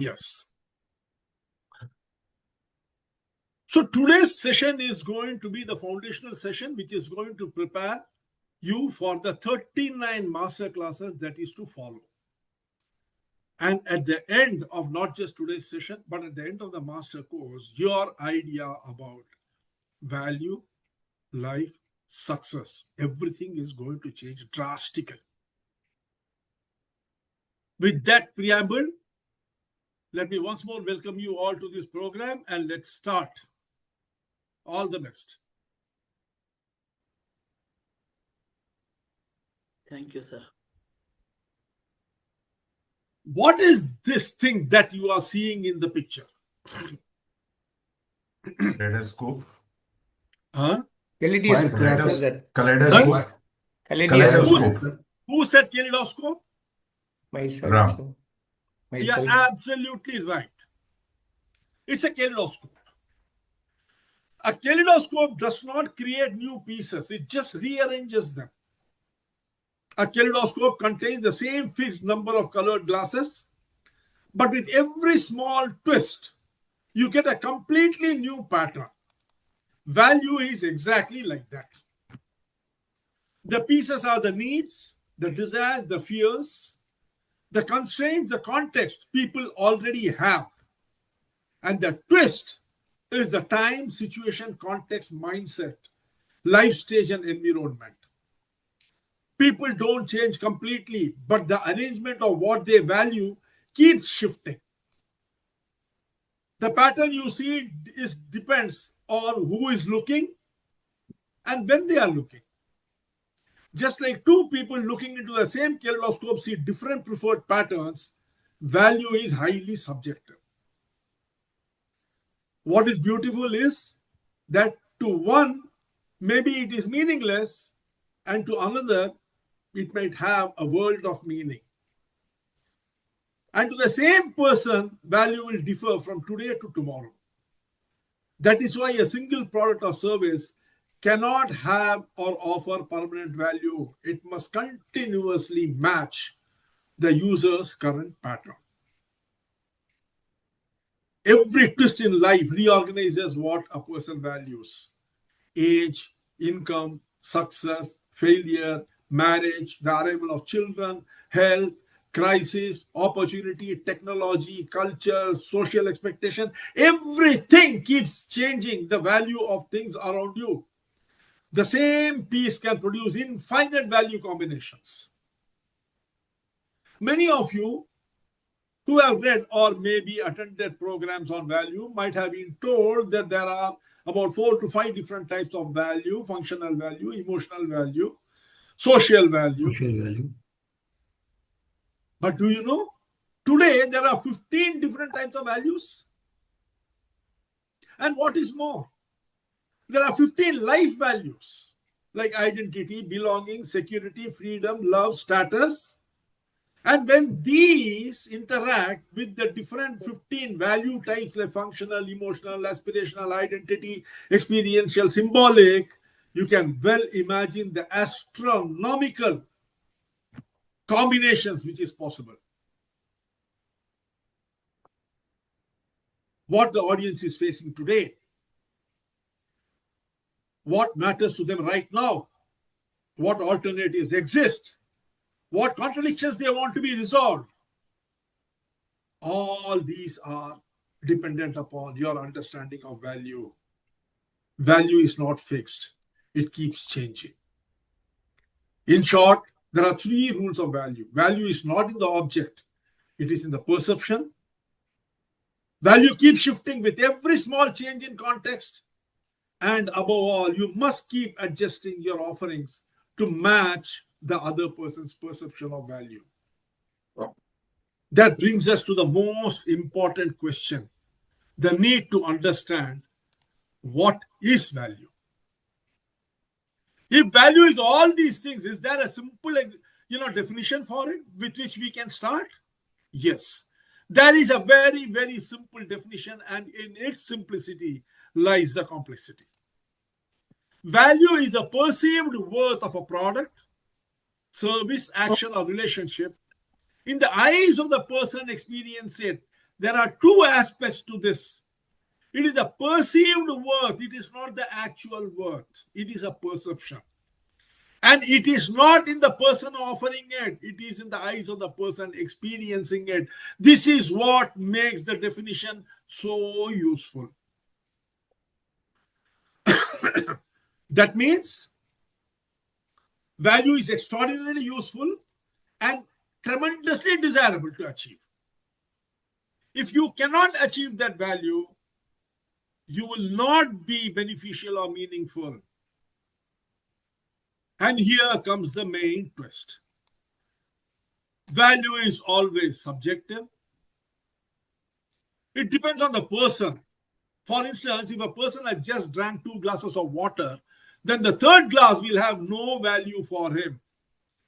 Yes. So today's session is going to be the foundational session, which is going to prepare you for the 39 master classes that is to follow. And at the end of not just today's session, but at the end of the master course, your idea about value, life, success, everything is going to change drastically. With that preamble, let me once more welcome you all to this program and let's start. All the best. Thank you, sir. What is this thing that you are seeing in the picture? Kaleidoscope. Huh? Kaleidoscope. Kaleidoscope. Who said kaleidoscope? Myself. Ram. So. Yeah, Myself. absolutely right. It's a kaleidoscope. A kaleidoscope does not create new pieces, it just rearranges them. A kaleidoscope contains the same fixed number of colored glasses, but with every small twist, you get a completely new pattern. Value is exactly like that. The pieces are the needs, the desires, the fears, the constraints, the context people already have. And the twist is the time, situation, context, mindset, life stage, and environment. People don't change completely, but the arrangement of what they value keeps shifting. The pattern you see depends on who is looking and when they are looking. Just like two people looking into the same kaleidoscope see different preferred patterns, value is highly subjective. What is beautiful is that to one, maybe it is meaningless, and to another, it might have a world of meaning. And to the same person, value will differ from today to tomorrow. That is why a single product or service cannot have or offer permanent value. It must continuously match the user's current pattern. Every twist in life reorganizes what a person values: age, income, success, failure, marriage, the arrival of children, health, crisis, opportunity, technology, culture, social expectation. Everything keeps changing the value of things around you. The same piece can produce infinite value combinations. Many of you who have read or maybe attended programs on value might have been told that there are about 4 to 5 different types of value: functional value, emotional value, social value. But do you know, today there are 15 different types of values. And what is more, there are 15 life values like identity, belonging, security, freedom, love, status. And when these interact with the different 15 value types like functional, emotional, aspirational, identity, experiential, symbolic, you can well imagine the astronomical combinations which is possible. What the audience is facing today, what matters to them right now, what alternatives exist, what contradictions they want to be resolved. All these are dependent upon your understanding of value. Value is not fixed. It keeps changing. In short, there are 3 rules of value. Value is not in the object. It is in the perception. Value keeps shifting with every small change in context. And above all, you must keep adjusting your offerings to match the other person's perception of value. That brings us to the most important question: the need to understand what is value. If value is all these things, is there a simple definition for it with which we can start? Yes. There is a very, very simple definition, and in its simplicity lies the complexity. Value is the perceived worth of a product, service, action, or relationship in the eyes of the person experiencing it. there are two aspects to this. It is the perceived worth. It is not the actual worth. It is a perception. And it is not in the person offering it. It is in the eyes of the person experiencing it. This is what makes the definition so useful. That means value is extraordinarily useful and tremendously desirable to achieve. If you cannot achieve that value, you will not be beneficial or meaningful. And here comes the main twist. Value is always subjective. It depends on the person. For instance, if a person has just drank 2 glasses of water, then the third glass will have no value for him.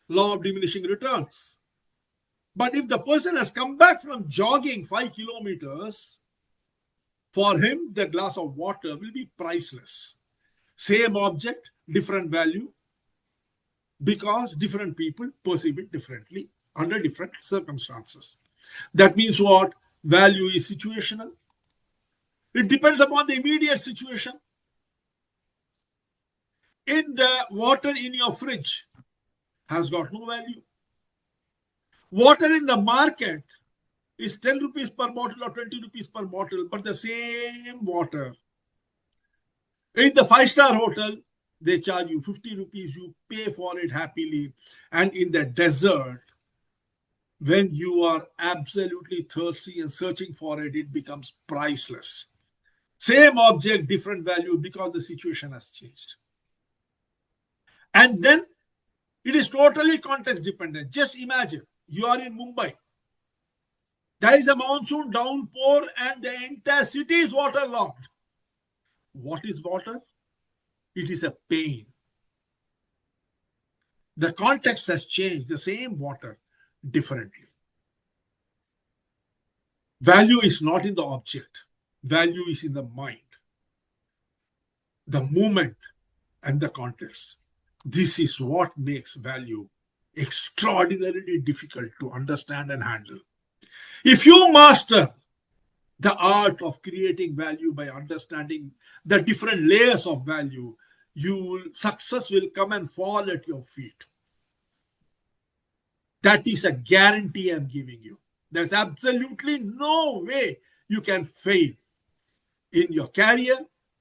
Law of diminishing returns. But if the person has come back from jogging 5 kilometers, for him, the glass of water will be priceless. Same object, different value, because different people perceive it differently under different circumstances. That means what? Value is situational. It depends upon the immediate situation. In the water in your fridge has got no value. Water in the market is 10 rupees per bottle or 20 rupees per bottle, but the same water. In the 5-star hotel, they charge you 50 rupees, you pay for it happily. And in the desert, when you are absolutely thirsty and searching for it, it becomes priceless. Same object, different value because the situation has changed. And then it is totally context dependent. Just imagine you are in Mumbai. There is a monsoon downpour and the entire city is waterlogged. What is water? It is a pain. The context has changed, the same water, differently. Value is not in the object. Value is in the mind, the moment, and the context. This is what makes value extraordinarily difficult to understand and handle. If you master the art of creating value by understanding the different layers of value, success will come and fall at your feet. That is a guarantee I'm giving you. There's absolutely no way you can fail in your career,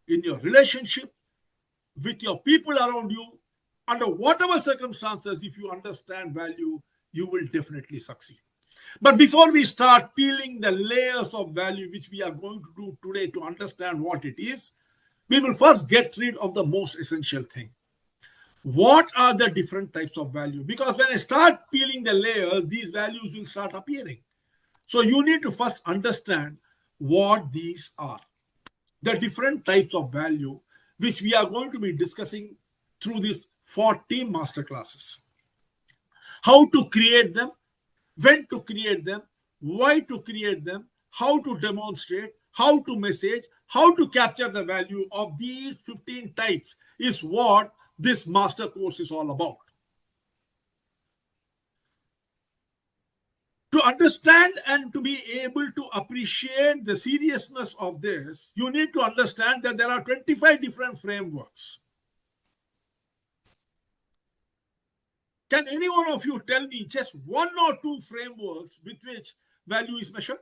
in your relationship, with your people around you. Under whatever circumstances, if you understand value, you will definitely succeed. But before we start peeling the layers of value, which we are going to do today to understand what it is, we will first get rid of the most essential thing. What are the different types of value? Because when I start peeling the layers, these values will start appearing. So you need to first understand what these are. The different types of value, which we are going to be discussing through these 40 masterclasses. How to create them, when to create them, why to create them, how to demonstrate, how to message, how to capture the value of these 15 types is what this master course is all about. To understand and to be able to appreciate the seriousness of this, you need to understand that there are 25 different frameworks. Can any one of you tell me just 1 or 2 frameworks with which value is measured?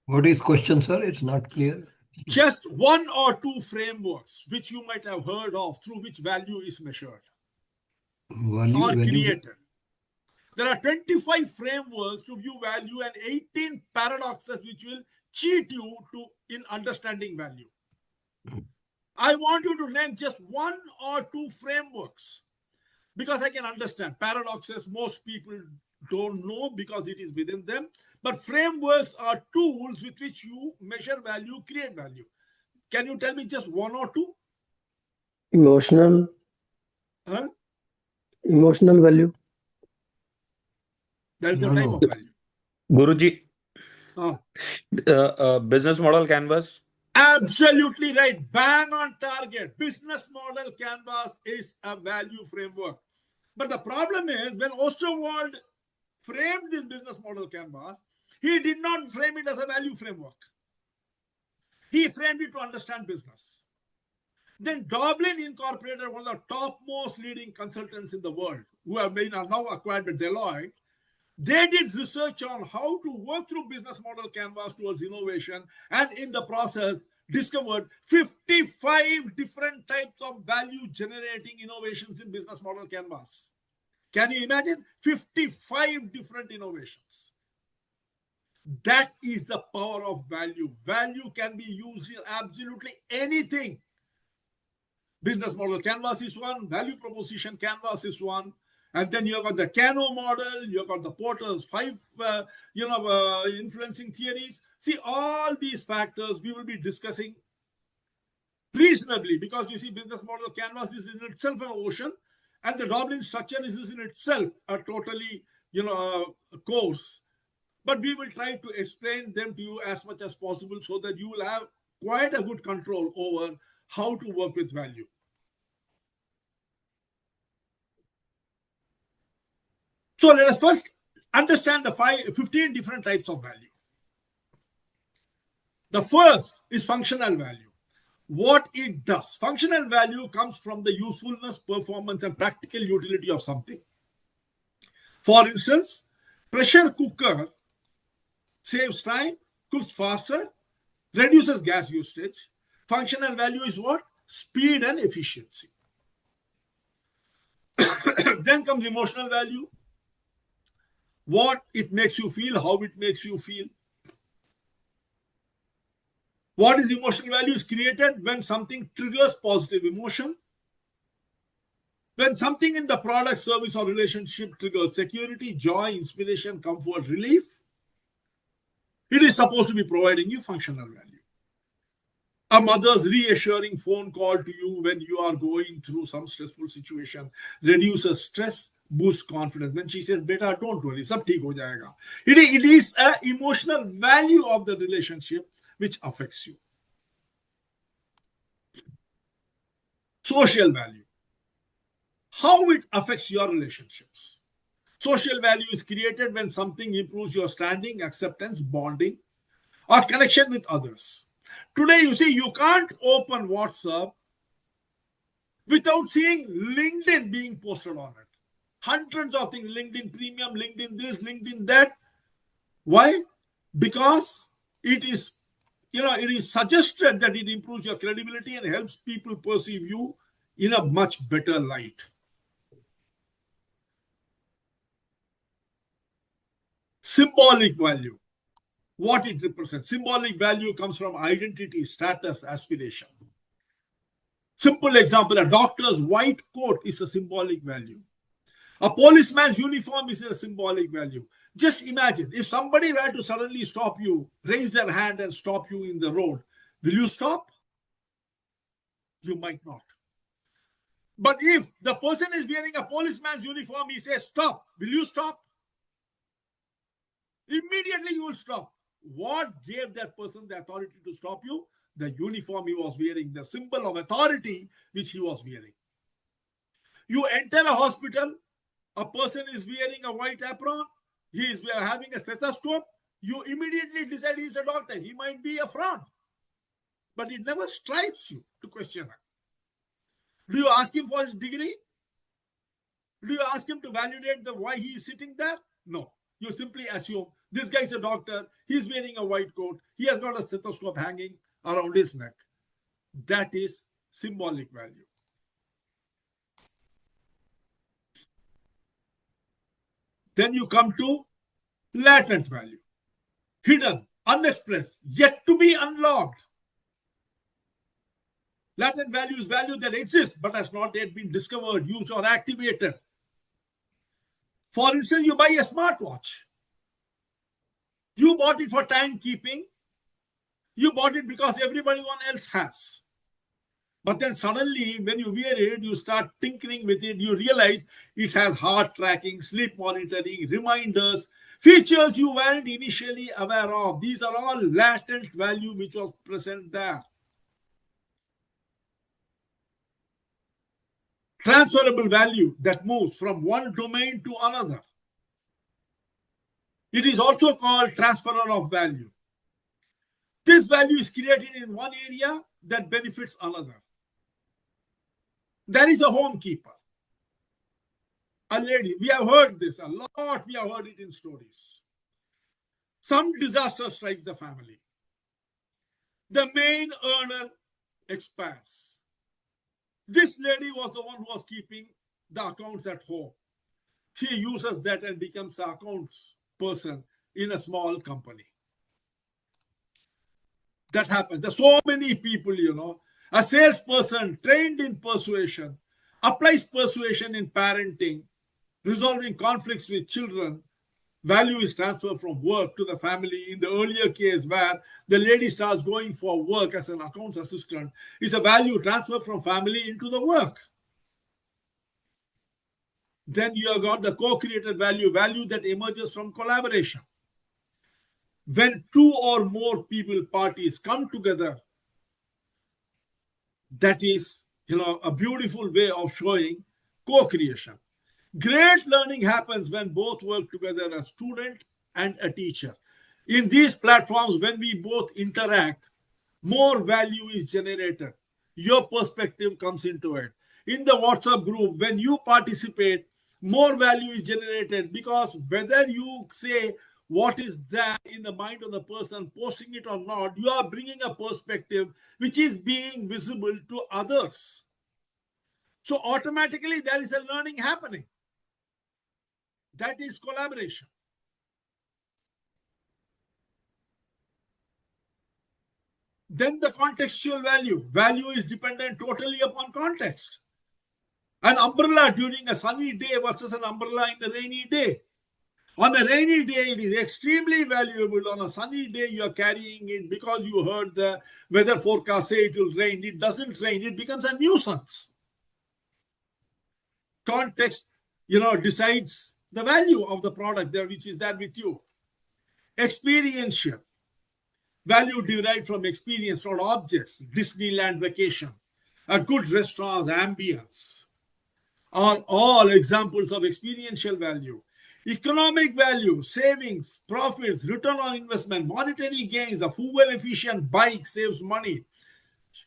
What is question, sir? It's not clear. Just 1 or 2 frameworks which you might have heard of through which value is measured or created. There are 25 frameworks to view value and 18 paradoxes which will cheat you in understanding value. I want you to name just 1 or 2 frameworks because I can understand paradoxes. Most people don't know because it is within them. But frameworks are tools with which you measure value, create value. Can you tell me just 1 or 2? Emotional. Huh? Emotional value. That is the type of value. Guruji, business model canvas. Absolutely right. Bang on target. Business model canvas is a value framework. But the problem is when Osterwald framed this business model canvas, he did not frame it as a value framework. He framed it to understand business. Then Doblin Incorporated, one of the topmost leading consultants in the world, who are now acquired by Deloitte, they did research on how to work through business model canvas towards innovation, and in the process discovered 55 different types of value generating innovations in business model canvas. Can you imagine? 55 different innovations. That is the power of value. Value can be used in absolutely anything. Business model canvas is one, value proposition canvas is one, and then you've got the Kano model, you've got the Porter's 5 influencing theories. See, all these factors we will be discussing reasonably, because you see, business model canvas is in itself an ocean, and the Doblin structure is in itself a totally course. But we will try to explain them to you as much as possible so that you will have quite a good control over how to work with value. So let us first understand the 15 different types of value. The first is functional value. What it does. Functional value comes from the usefulness, performance, and practical utility of something. For instance, pressure cooker saves time, cooks faster, reduces gas usage. Functional value is what? Speed and efficiency. Then comes emotional value. What it makes you feel, how it makes you feel. What is emotional value is created when something triggers positive emotion. When something in the product, service, or relationship triggers security, joy, inspiration, comfort, relief, it is supposed to be providing you functional value. A mother's reassuring phone call to you when you are going through some stressful situation reduces stress, boosts confidence. When she says, "Beta, don't worry, sab theek ho jayega." It is an emotional value of the relationship which affects you. Social value. How it affects your relationships. Social value is created when something improves your standing, acceptance, bonding, or connection with others. Today, you see, you can't open WhatsApp without seeing LinkedIn being posted on it. Hundreds of things, LinkedIn Premium, LinkedIn this, LinkedIn that. Why? Because it is suggested that it improves your credibility and helps people perceive you in a much better light. Symbolic value. What it represents. Symbolic value comes from identity, status, aspiration. Simple example, a doctor's white coat is a symbolic value. A policeman's uniform is a symbolic value. Just imagine, if somebody were to suddenly stop you, raise their hand and stop you in the road, will you stop? You might not. But if the person is wearing a policeman's uniform, he says, "Stop," will you stop? Immediately you will stop. What gave that person the authority to stop you? The uniform he was wearing, the symbol of authority which he was wearing. You enter a hospital, a person is wearing a white apron, he is having a stethoscope, you immediately decide he is a doctor. He might be a fraud, but it never strikes you to question him. Do you ask him for his degree? Do you ask him to validate why he is sitting there? No. You simply assume this guy is a doctor, he's wearing a white coat, he has got a stethoscope hanging around his neck. That is symbolic value. Then you come to latent value. Hidden, unexpressed, yet to be unlocked. Latent value is value that exists but has not yet been discovered, used, or activated. For instance, you buy a smartwatch. You bought it for timekeeping. You bought it because everybody else has. But then suddenly, when you wear it, you start tinkering with it. You realize it has heart tracking, sleep monitoring, reminders, features you weren't initially aware of. These are all latent value which was present there. transferable value that moves from one domain to another. It is also called transferer of value. This value is created in one area that benefits another. There is a homekeeper, a lady. We have heard this a lot. We have heard it in stories. Some disaster strikes the family. The main earner expires. This lady was the one who was keeping the accounts at home. She uses that and becomes an accounts person in a small company. That happens. There's so many people, A salesperson trained in persuasion applies persuasion in parenting, resolving conflicts with children. Value is transferred from work to the family. In the earlier case where the lady starts going for work as an accounts assistant, is a value transfer from family into the work. Then you have got the co-created value that emerges from collaboration. When two or more parties come together, that is, a beautiful way of showing co-creation. Great learning happens when both work together, a student and a teacher. In these platforms, when we both interact, more value is generated. Your perspective comes into it. In the WhatsApp group, when you participate, more value is generated, because whether you say what is there in the mind of the person posting it or not, you are bringing a perspective which is being visible to others. So automatically there is a learning happening. That is collaboration. Then the contextual value. Value is dependent totally upon context. An umbrella during a sunny day versus an umbrella in a rainy day. On a rainy day, it is extremely valuable. On a sunny day, you are carrying it because you heard the weather forecast say it will rain. It doesn't rain. It becomes a nuisance. Context, decides the value of the product there, which is there with you. Experiential. Value derived from experience, not objects. Disneyland vacation, a good restaurant's ambience are all examples of experiential value. Economic value, savings, profits, return on investment, monetary gains, a fuel-efficient bike saves money.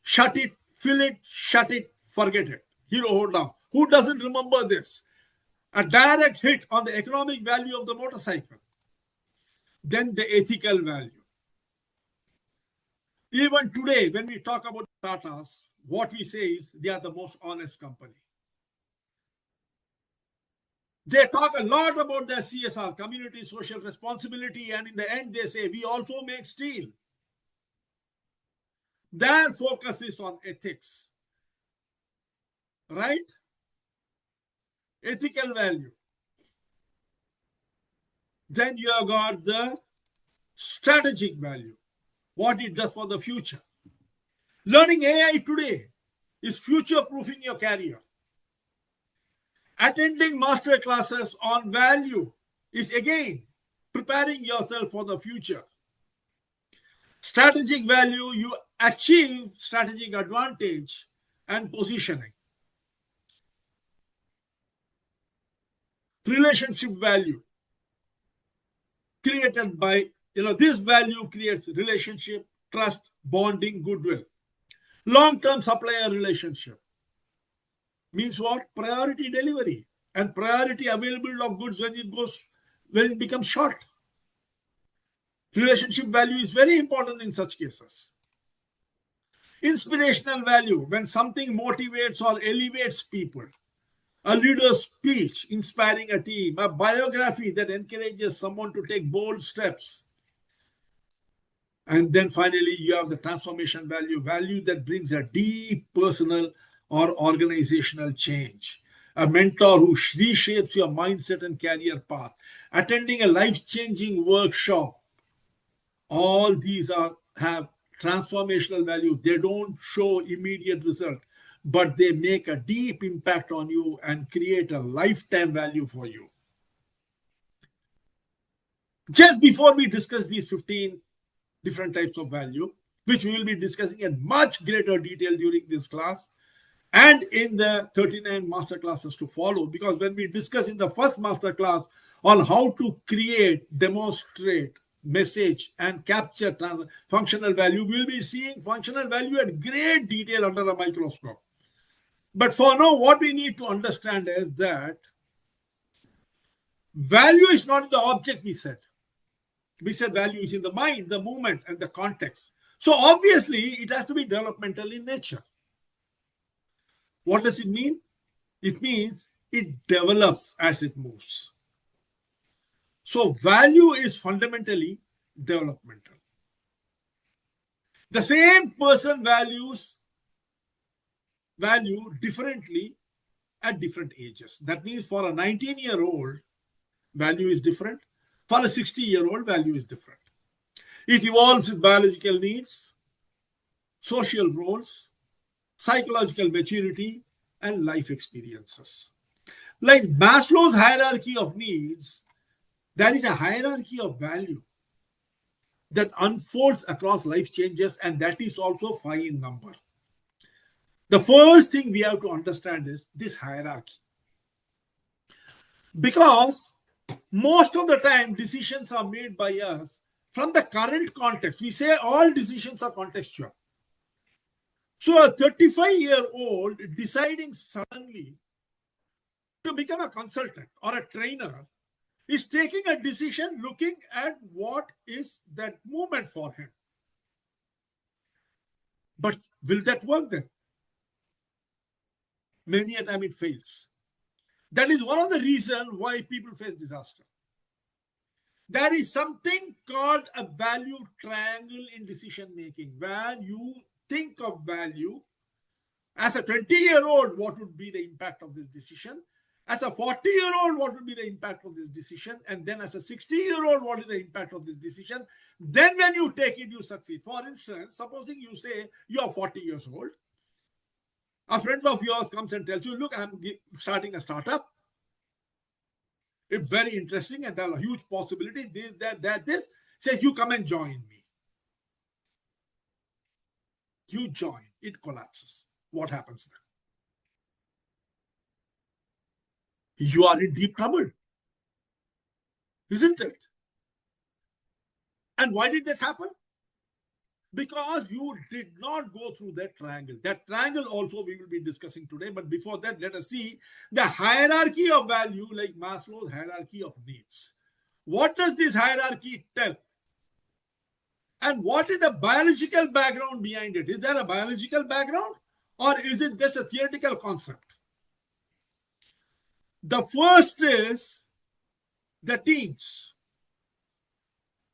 Shut it, fill it, shut it, forget it. Hero Honda. Who doesn't remember this? A direct hit on the economic value of the motorcycle. Then the ethical value. Even today, when we talk about Tatas, what we say is they are the most honest company. They talk a lot about their CSR, community social responsibility, and in the end they say, we also make steel. Their focus is on ethics, right? Ethical value. Then you have got the strategic value, what it does for the future. Learning AI today is future-proofing your career. Attending master classes on value is again preparing yourself for the future. Strategic value, you achieve strategic advantage and positioning. Relationship value created by, this value creates relationship, trust, bonding, goodwill. Long-term supplier relationship means what? Priority delivery and priority availability of goods when it becomes short. Relationship value is very important in such cases. Inspirational value, when something motivates or elevates people. A leader's speech inspiring a team. A biography that encourages someone to take bold steps. And then finally, you have the transformation value. Value that brings a deep personal or organizational change. A mentor who reshapes your mindset and career path. Attending a life-changing workshop. All these have transformational value. They don't show immediate result, but they make a deep impact on you and create a lifetime value for you. Just before we discuss these 15 different types of value, which we will be discussing in much greater detail during this class, and in the 39 master classes to follow. Because when we discuss in the first master class on how to create, demonstrate, message, and capture functional value, we will be seeing functional value at great detail under a microscope. But for now, what we need to understand is that value is not the object we said. We said value is in the mind, the movement, and the context. So obviously, it has to be developmental in nature. What does it mean? It means it develops as it moves. So value is fundamentally developmental. The same person values value differently at different ages. That means for a 19-year-old, value is different. For a 60-year-old, value is different. It evolves with biological needs, social roles, psychological maturity, and life experiences. Like Maslow's hierarchy of needs, there is a hierarchy of value that unfolds across life changes, and that is also 5 in number. The first thing we have to understand is this hierarchy. Because most of the time, decisions are made by us from the current context. We say all decisions are contextual. So a 35-year-old deciding suddenly to become a consultant or a trainer is taking a decision looking at what is that movement for him. But will that work then? Many a time it fails. That is one of the reasons why people face disaster. There is something called a value triangle in decision making, where you think of value as a 20-year-old, what would be the impact of this decision? As a 40-year-old, what would be the impact of this decision? And then as a 60-year-old, what is the impact of this decision? Then when you take it, you succeed. For instance, supposing you say you are 40 years old. A friend of yours comes and tells you, look, I'm starting a startup. It's very interesting and there are huge possibilities. This, that, this. Says, you come and join me. You join. It collapses. What happens then? You are in deep trouble. Isn't it? And why did that happen? Because you did not go through that triangle. That triangle also we will be discussing today. But before that, let us see the hierarchy of value, like Maslow's hierarchy of needs. What does this hierarchy tell? And what is the biological background behind it? Is there a biological background or is it just a theoretical concept? The first is the teens.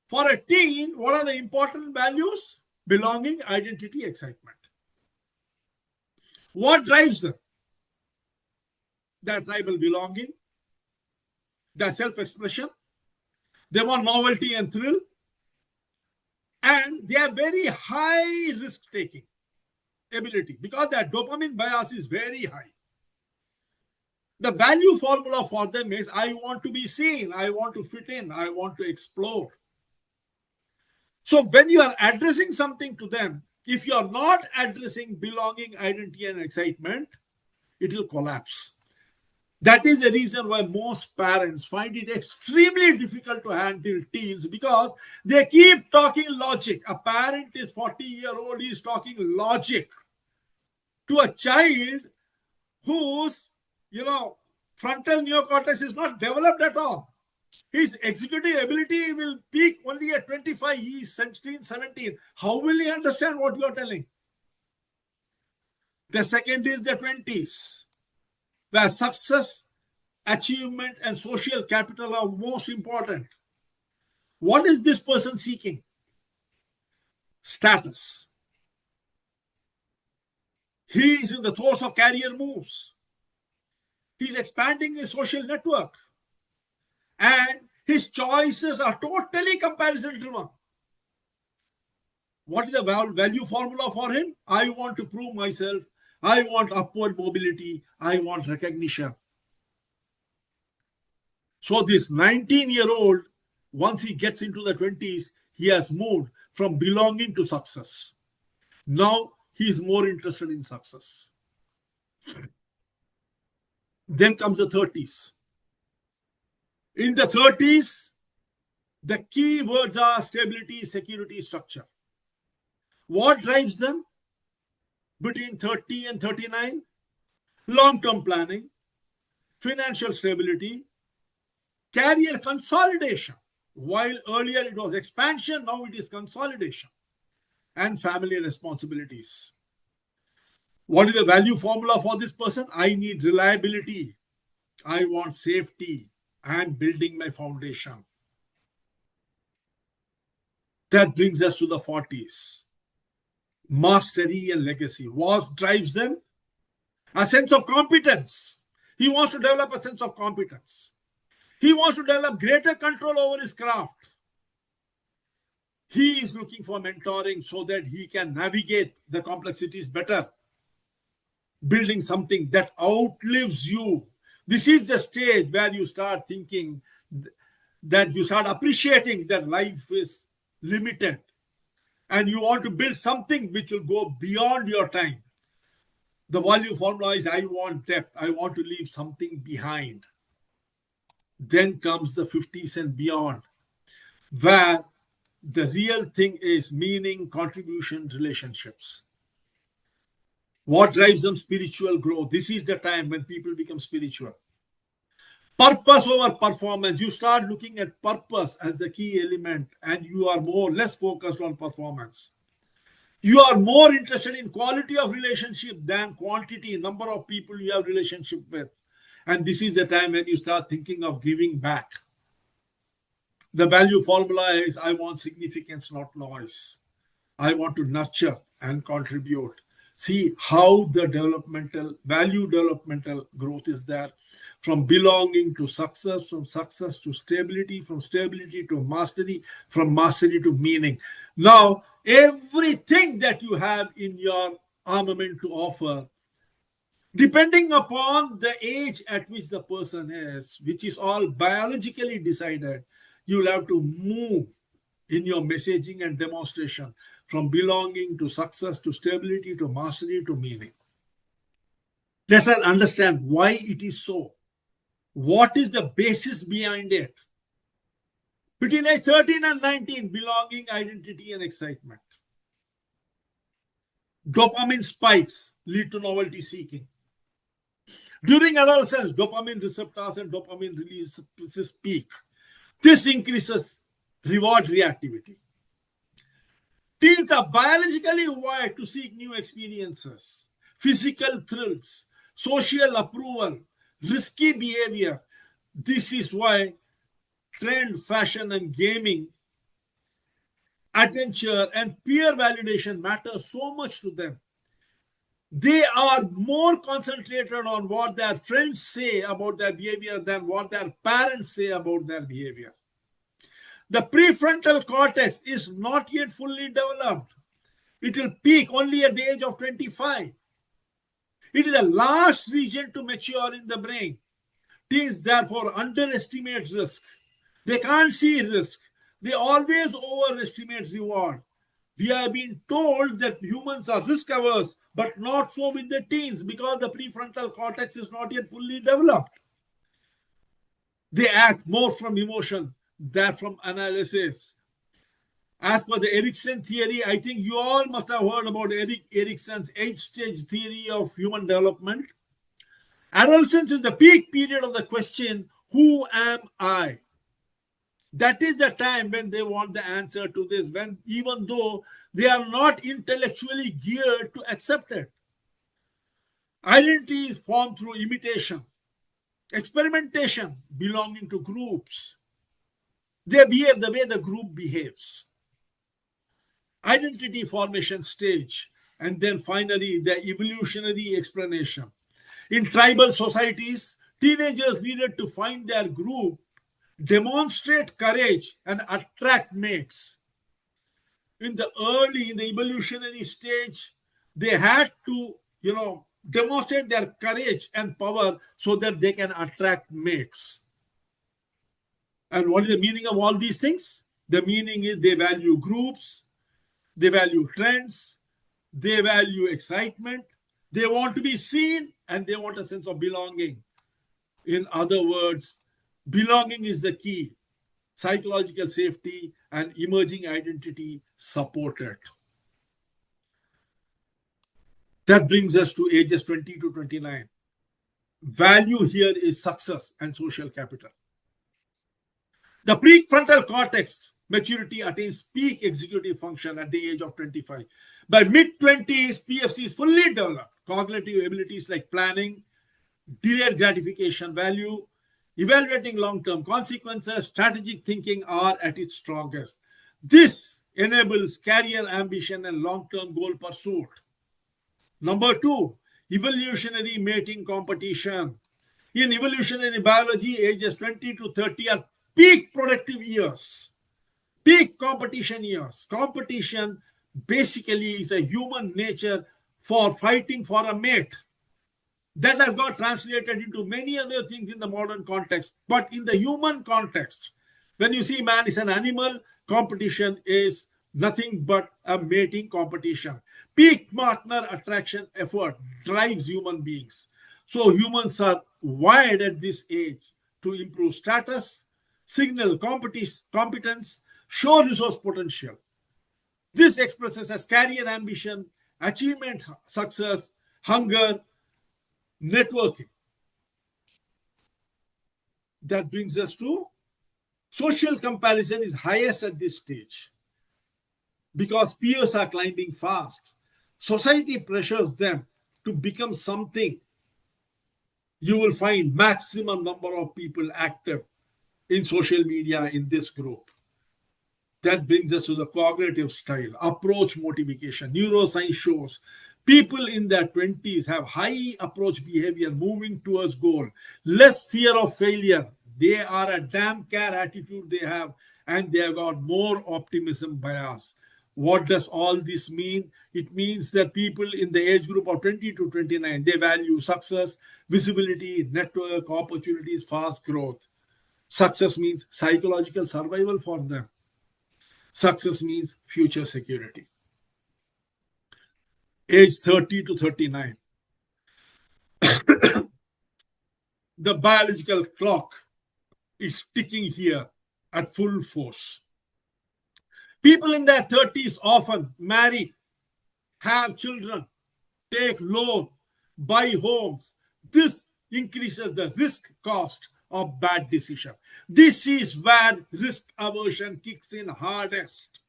For a teen, what are the important values? Belonging, identity, excitement. What drives them? Their tribal belonging, their self-expression. They want novelty and thrill. And they are very high risk-taking ability because their dopamine bias is very high. The value formula for them is, I want to be seen, I want to fit in, I want to explore. So when you are addressing something to them, if you are not addressing belonging, identity, and excitement, it will collapse. That is the reason why most parents find it extremely difficult to handle teens, because they keep talking logic. A parent is 40-year-old, he is talking logic to a child whose, frontal neocortex is not developed at all. His executive ability will peak only at 25. He is 16, 17. How will he understand what you are telling? The second is the 20s, where success, achievement, and social capital are most important. What is this person seeking? Status. He is in the throes of career moves. He is expanding his social network. And his choices are totally comparison driven. What is the value formula for him? I want to prove myself. I want upward mobility. I want recognition. So this 19-year-old, once he gets into the 20s, he has moved from belonging to success. Now he is more interested in success. Then comes the 30s. In the 30s, the key words are stability, security, structure. What drives them? Between 30 and 39, long-term planning, financial stability, career consolidation. While earlier it was expansion, now it is consolidation, and family responsibilities. What is the value formula for this person? I need reliability. I want safety and building my foundation. That brings us to the 40s. Mastery and legacy. What drives them? A sense of competence. He wants to develop a sense of competence. He wants to develop greater control over his craft. He is looking for mentoring so that he can navigate the complexities better. Building something that outlives you. This is the stage where you start thinking that you start appreciating that life is limited. And you want to build something which will go beyond your time. The value formula is I want depth. I want to leave something behind. Then comes the 50s and beyond, where the real thing is meaning, contribution, relationships. What drives them? Spiritual growth. This is the time when people become spiritual. Purpose over performance. You start looking at purpose as the key element and you are less focused on performance. You are more interested in quality of relationship than quantity, number of people you have relationship with. And this is the time when you start thinking of giving back. The value formula is I want significance, not noise. I want to nurture and contribute. See how the value developmental growth is there. From belonging to success, from success to stability, from stability to mastery, from mastery to meaning. Now, everything that you have in your armament to offer, depending upon the age at which the person is, which is all biologically decided, you will have to move in your messaging and demonstration from belonging to success to stability to mastery to meaning. Let us understand why it is so. What is the basis behind it? Between age 13 and 19, belonging, identity, and excitement. Dopamine spikes lead to novelty seeking. During adolescence, dopamine receptors and dopamine releases peak. This increases reward reactivity. Teens are biologically wired to seek new experiences, physical thrills, social approval, risky behavior. This is why trend, fashion, and gaming, adventure, and peer validation matter so much to them. They are more concentrated on what their friends say about their behavior than what their parents say about their behavior. The prefrontal cortex is not yet fully developed. It will peak only at the age of 25. It is the last region to mature in the brain. Teens therefore underestimate risk. They can't see risk. They always overestimate reward. We have been told that humans are risk averse, but not so with the teens because the prefrontal cortex is not yet fully developed. They act more from emotion than from analysis. As per the Erikson theory, I think you all must have heard about Erikson's 8-stage theory of human development. Adolescence is the peak period of the question, who am I? That is the time when they want the answer to this, when even though they are not intellectually geared to accept it. Identity is formed through imitation, experimentation, belonging to groups. They behave the way the group behaves. Identity formation stage, and then finally the evolutionary explanation. In tribal societies, teenagers needed to find their group, demonstrate courage, and attract mates. In the evolutionary stage, they had to, demonstrate their courage and power so that they can attract mates. And what is the meaning of all these things? The meaning is they value groups, they value trends, they value excitement, they want to be seen and they want a sense of belonging. In other words, belonging is the key. Psychological safety and emerging identity supported. That brings us to ages 20 to 29. Value here is success and social capital. The prefrontal cortex maturity attains peak executive function at the age of 25. By mid-20s, PFC is fully developed. Cognitive abilities like planning, delayed gratification value, evaluating long-term consequences, strategic thinking are at its strongest. This enables career ambition and long-term goal pursuit. Number 2, evolutionary mating competition. In evolutionary biology, ages 20 to 30 are peak productive years, peak competition years. Competition basically is a human nature for fighting for a mate. That has got translated into many other things in the modern context. But in the human context, when you see man is an animal, competition is nothing but a mating competition. Peak partner attraction effort drives human beings. So humans are wired at this age to improve status, signal competence, show resource potential. This expresses as career ambition, achievement, success, hunger, networking. That brings us to social comparison is highest at this stage because peers are climbing fast. Society pressures them to become something. You will find maximum number of people active in social media in this group. That brings us to the cognitive style, approach motivation. Neuroscience shows people in their 20s have high approach behavior moving towards goal, less fear of failure. They are a damn care attitude they have, and they have got more optimism bias. What does all this mean? It means that people in the age group of 20 to 29, they value success, visibility, network, opportunities, fast growth. Success means psychological survival for them. Success means future security. Age 30 to 39. The biological clock is ticking here at full force. People in their 30s often marry, have children, take loan, buy homes. This increases the risk cost of bad decision. This is where risk aversion kicks in hardest.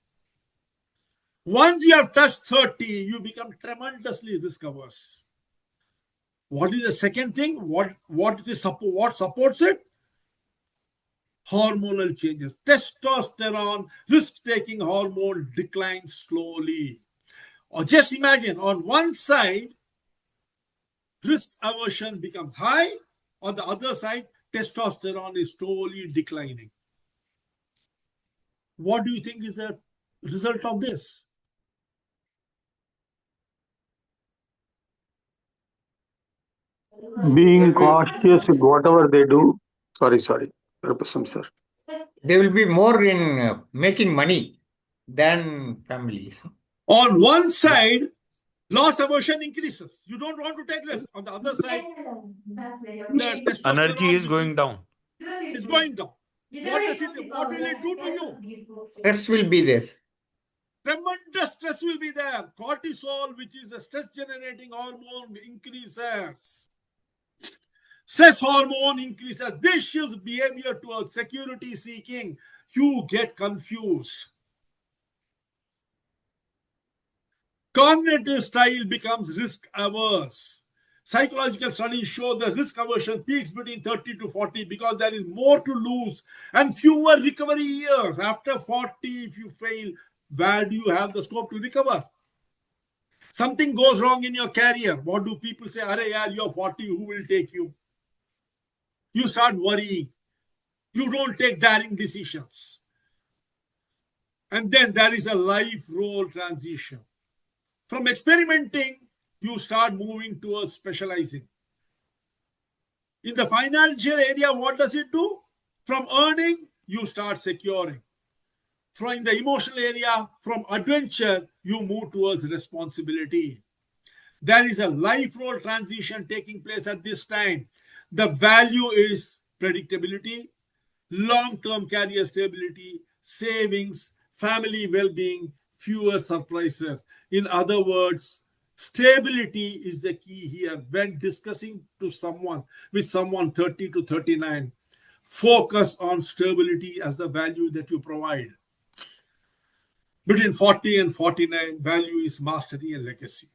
Once you have touched 30, you become tremendously risk averse. What is the second thing? What supports it? Hormonal changes. Testosterone, risk-taking hormone declines slowly. Or just imagine, on one side, risk aversion becomes high. On the other side, testosterone is slowly declining. What do you think is the result of this? Being cautious with whatever they do. Sorry, Rabasam sir. They will be more in making money than families. On one side, loss aversion increases. You don't want to take risk. On the other side, the testosterone Energy is going down. is going down. What will it do to you? Stress will be there. Tremendous stress will be there. Cortisol, which is a stress-generating hormone, increases. Stress hormone increases. This shifts behavior towards security seeking. You get confused. Cognitive style becomes risk averse. Psychological studies show the risk aversion peaks between 30 to 40 because there is more to lose and fewer recovery years. After 40, if you fail, where do you have the scope to recover? Something goes wrong in your career. What do people say? Arey yaar, you're 40, who will take you? You start worrying. You don't take daring decisions. And then there is a life role transition. From experimenting, you start moving towards specializing. In the financial area, what does it do? From earning, you start securing. In the emotional area, from adventure, you move towards responsibility. There is a life role transition taking place at this time. The value is predictability, long-term career stability, savings, family well-being, fewer surprises. In other words, stability is the key here when discussing with someone 30 to 39. Focus on stability as the value that you provide. Between 40 and 49, value is mastery and legacy.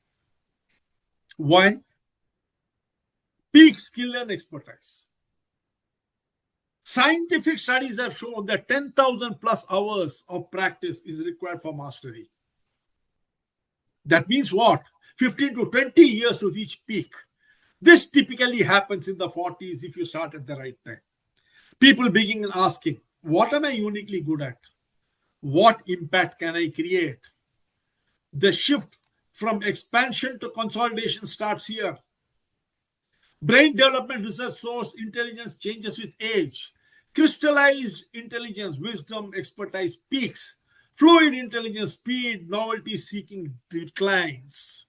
Why? Peak skill and expertise. Scientific studies have shown that 10,000 plus hours of practice is required for mastery. That means what? 15 to 20 years to reach peak. This typically happens in the 40s if you start at the right time. People begin asking, what am I uniquely good at? What impact can I create? The shift from expansion to consolidation starts here. Brain development research shows intelligence changes with age. Crystallized intelligence, wisdom, expertise peaks. Fluid intelligence, speed, novelty seeking declines.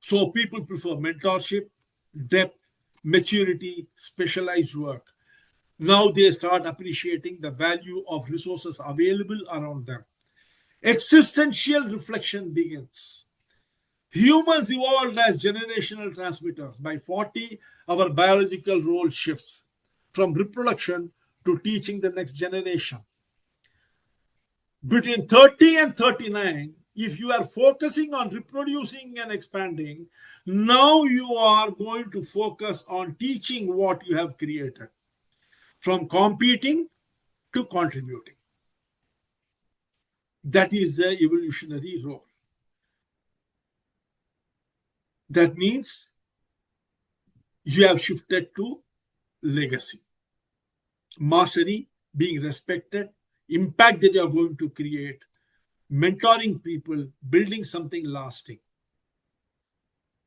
So people prefer mentorship, depth, maturity, specialized work. Now they start appreciating the value of resources available around them. Existential reflection begins. Humans evolved as generational transmitters. By 40, our biological role shifts from reproduction to teaching the next generation. Between 30 and 39, if you are focusing on reproducing and expanding, now you are going to focus on teaching what you have created. From competing to contributing. That is the evolutionary role. That means you have shifted to legacy. Mastery, being respected, impact that you are going to create, mentoring people, building something lasting.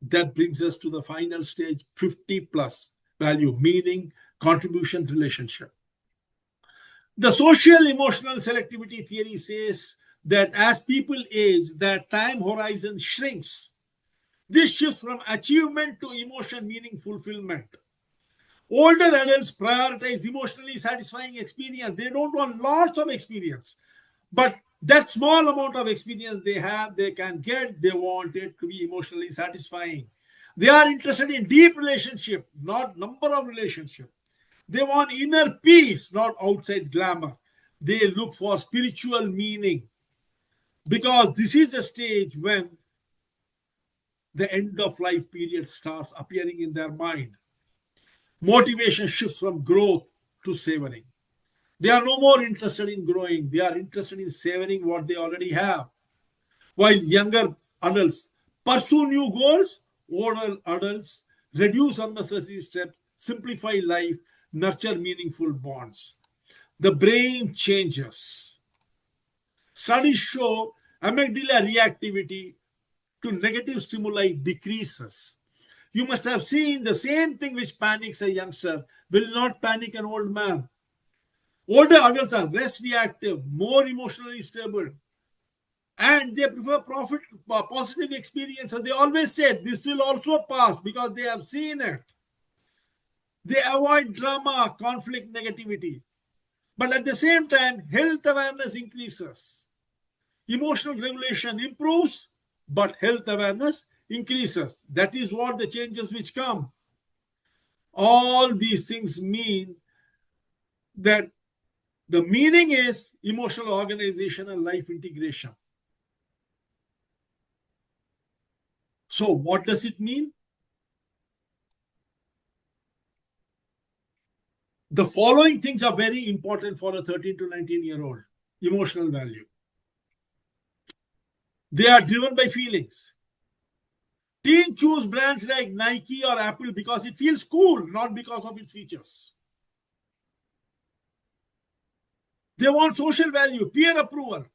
That brings us to the final stage, 50 plus value, meaning, contribution, relationship. The social emotional selectivity theory says that as people age, their time horizon shrinks. This shifts from achievement to emotion, meaning fulfillment. Older adults prioritize emotionally satisfying experience. They don't want lots of experience. But that small amount of experience they have, they can get, they want it to be emotionally satisfying. They are interested in deep relationship, not number of relationship. They want inner peace, not outside glamour. They look for spiritual meaning. Because this is the stage when the end of life period starts appearing in their mind. Motivation shifts from growth to savoring. They are no more interested in growing. They are interested in savoring what they already have. While younger adults pursue new goals, older adults reduce unnecessary steps, simplify life, nurture meaningful bonds. The brain changes. Studies show amygdala reactivity to negative stimuli decreases. You must have seen the same thing which panics a youngster will not panic an old man. Older adults are less reactive, more emotionally stable, and they prefer positive experiences. They always say this will also pass because they have seen it. They avoid drama, conflict, negativity. But at the same time, health awareness increases. Emotional regulation improves, but health awareness increases. That is what the changes which come. All these things mean that the meaning is emotional organization and life integration. So what does it mean? The following things are very important for a 13 to 19-year-old. Emotional value. They are driven by feelings. Teens choose brands like Nike or Apple because it feels cool, not because of its features. They want social value, peer approval.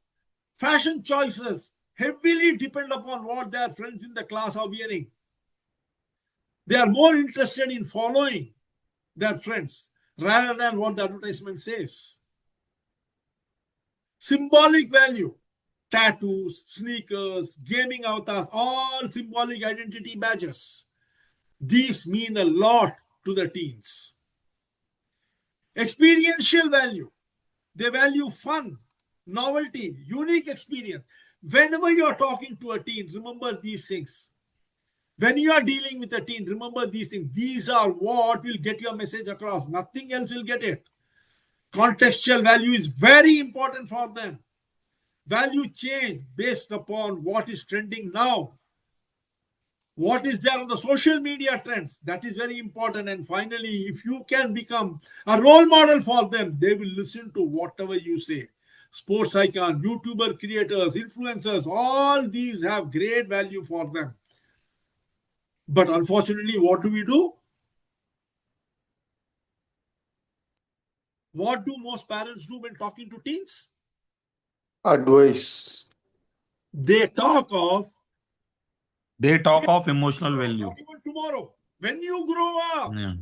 Fashion choices heavily depend upon what their friends in the class are wearing. They are more interested in following their friends rather than what the advertisement says. Symbolic value. tattoos, sneakers, gaming avatars, all symbolic identity badges. These mean a lot to the teens. Experiential value. They value fun, novelty, unique experience. Whenever you are talking to a teen, remember these things. When you are dealing with a teen, remember these things. These are what will get your message across. Nothing else will get it. Contextual value is very important for them. Value change based upon what is trending now. What is there on the social media trends? That is very important. And finally, if you can become a role model for them, they will listen to whatever you say. Sports icon, YouTuber creators, influencers, all these have great value for them. But unfortunately, what do? What do most parents do when talking to teens? Advice. They talk of emotional value. not even tomorrow. When you grow up, Yeah.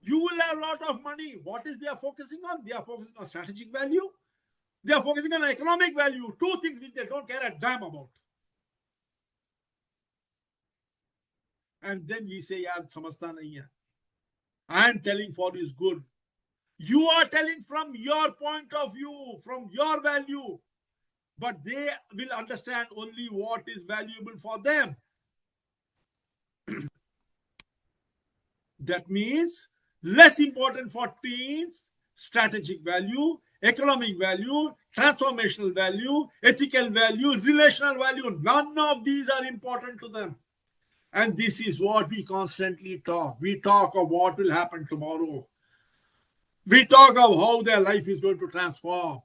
you will have a lot of money. What is they are focusing on? They are focusing on strategic value. They are focusing on economic value. Two things which they don't care a damn about. And then we say, yaar, samajhta nahi hai. I am telling for is good. You are telling from your point of view, from your value. But they will understand only what is valuable for them. That means less important for teens, strategic value, economic value, transformational value, ethical value, relational value. None of these are important to them. And this is what we constantly talk. We talk of what will happen tomorrow. We talk of how their life is going to transform.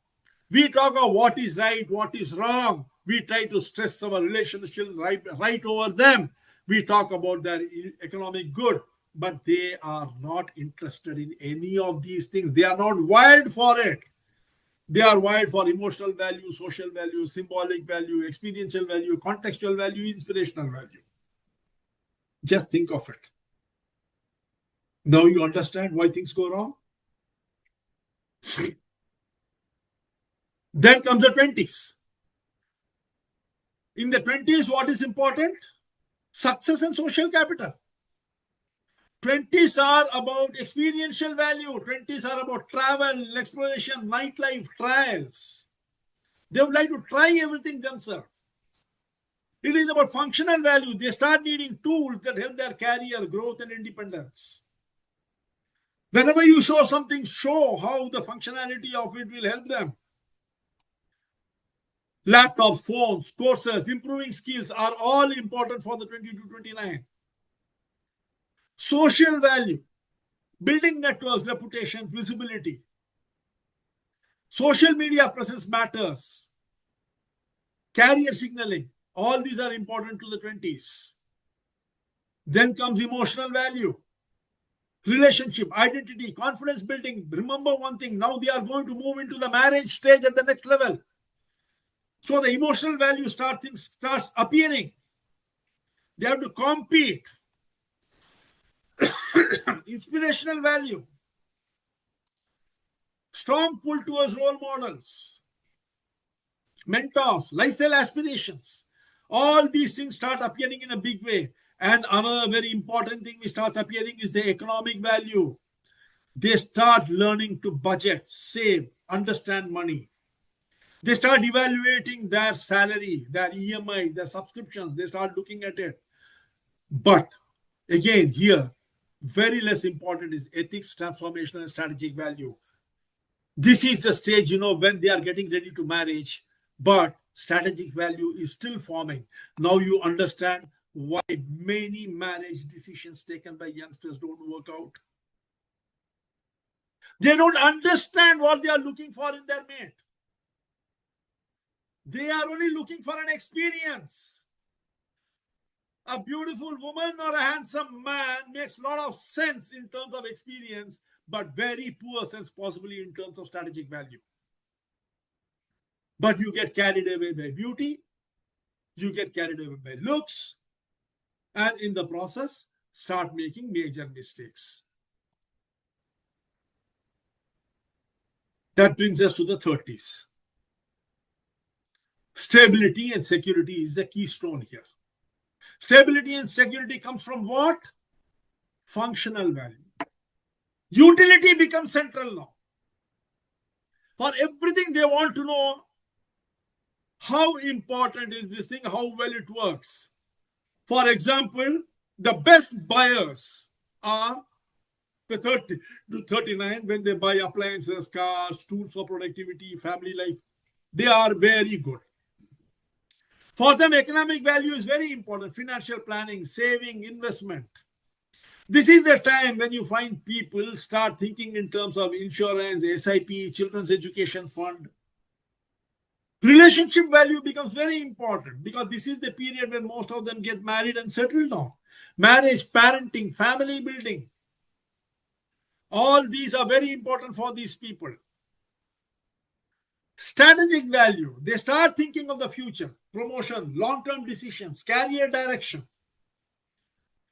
We talk of what is right, what is wrong. We try to stress our relationship right over them. We talk about their economic good, but they are not interested in any of these things. They are not wired for it. They are wired for emotional value, social value, symbolic value, experiential value, contextual value, inspirational value. Just think of it. Now you understand why things go wrong? Then comes the 20s. In the 20s, what is important? Success and social capital. 20s are about experiential value. 20s are about travel, exploration, nightlife, trials. They would like to try everything themselves. It is about functional value. They start needing tools that help their career growth and independence. Whenever you show something, show how the functionality of it will help them. Laptops, phones, courses, improving skills are all important for the 20 to 29. Social value, building networks, reputation, visibility. Social media presence matters. Career signaling, all these are important to the 20s. Then comes emotional value, relationship, identity, confidence building. Remember one thing, now they are going to move into the marriage stage at the next level. So the emotional value starts appearing. They have to compete. Inspirational value. Strong pull towards role models, mentors, lifestyle aspirations. All these things start appearing in a big way. And another very important thing which starts appearing is the economic value. They start learning to budget, save, understand money. They start evaluating their salary, their EMI, their subscriptions. They start looking at it. But again, here, very less important is ethics, transformational, and strategic value. This is the stage, when they are getting ready to marriage, but strategic value is still forming. Now you understand why many marriage decisions taken by youngsters don't work out. They don't understand what they are looking for in their mate. They are only looking for an experience. A beautiful woman or a handsome man makes a lot of sense in terms of experience, but very poor sense possibly in terms of strategic value. But you get carried away by beauty, you get carried away by looks, and in the process, start making major mistakes. That brings us to the 30s. Stability and security is the keystone here. Stability and security comes from what? Functional value. Utility becomes central now. For everything, they want to know how important is this thing, how well it works. For example, the best buyers are the 30 to 39 when they buy appliances, cars, tools for productivity, family life. They are very good. For them, economic value is very important. Financial planning, saving, investment. This is the time when you find people start thinking in terms of insurance, SIP, children's education fund. Relationship value becomes very important because this is the period when most of them get married and settled down. Marriage, parenting, family building. All these are very important for these people. Strategic value. They start thinking of the future, promotion, long-term decisions, career direction.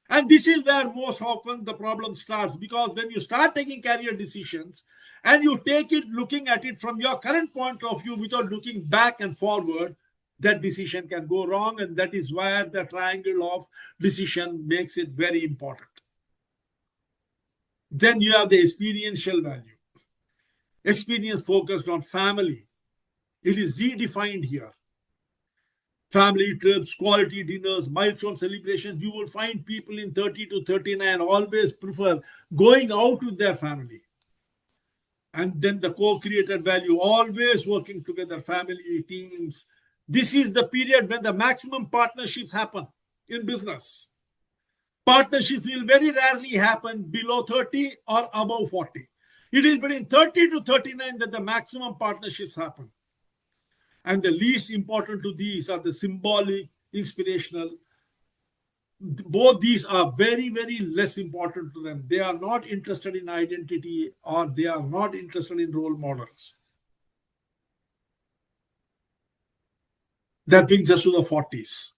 And this is where most often the problem starts, because when you start taking career decisions and you take it looking at it from your current point of view without looking back and forward, that decision can go wrong. And that is where the triangle of decision makes it very important. Then you have the experiential value. Experience focused on family. It is redefined here. Family trips, quality dinners, milestone celebrations. You will find people in 30 to 39 always prefer going out with their family. And then the co-created value, always working together, family, teams. This is the period when the maximum partnerships happen in business. Partnerships will very rarely happen below 30 or above 40. It is between 30 to 39 that the maximum partnerships happen. And the least important to these are the symbolic, inspirational. Both these are very, very less important to them. They are not interested in identity, or they are not interested in role models. That brings us to the 40s.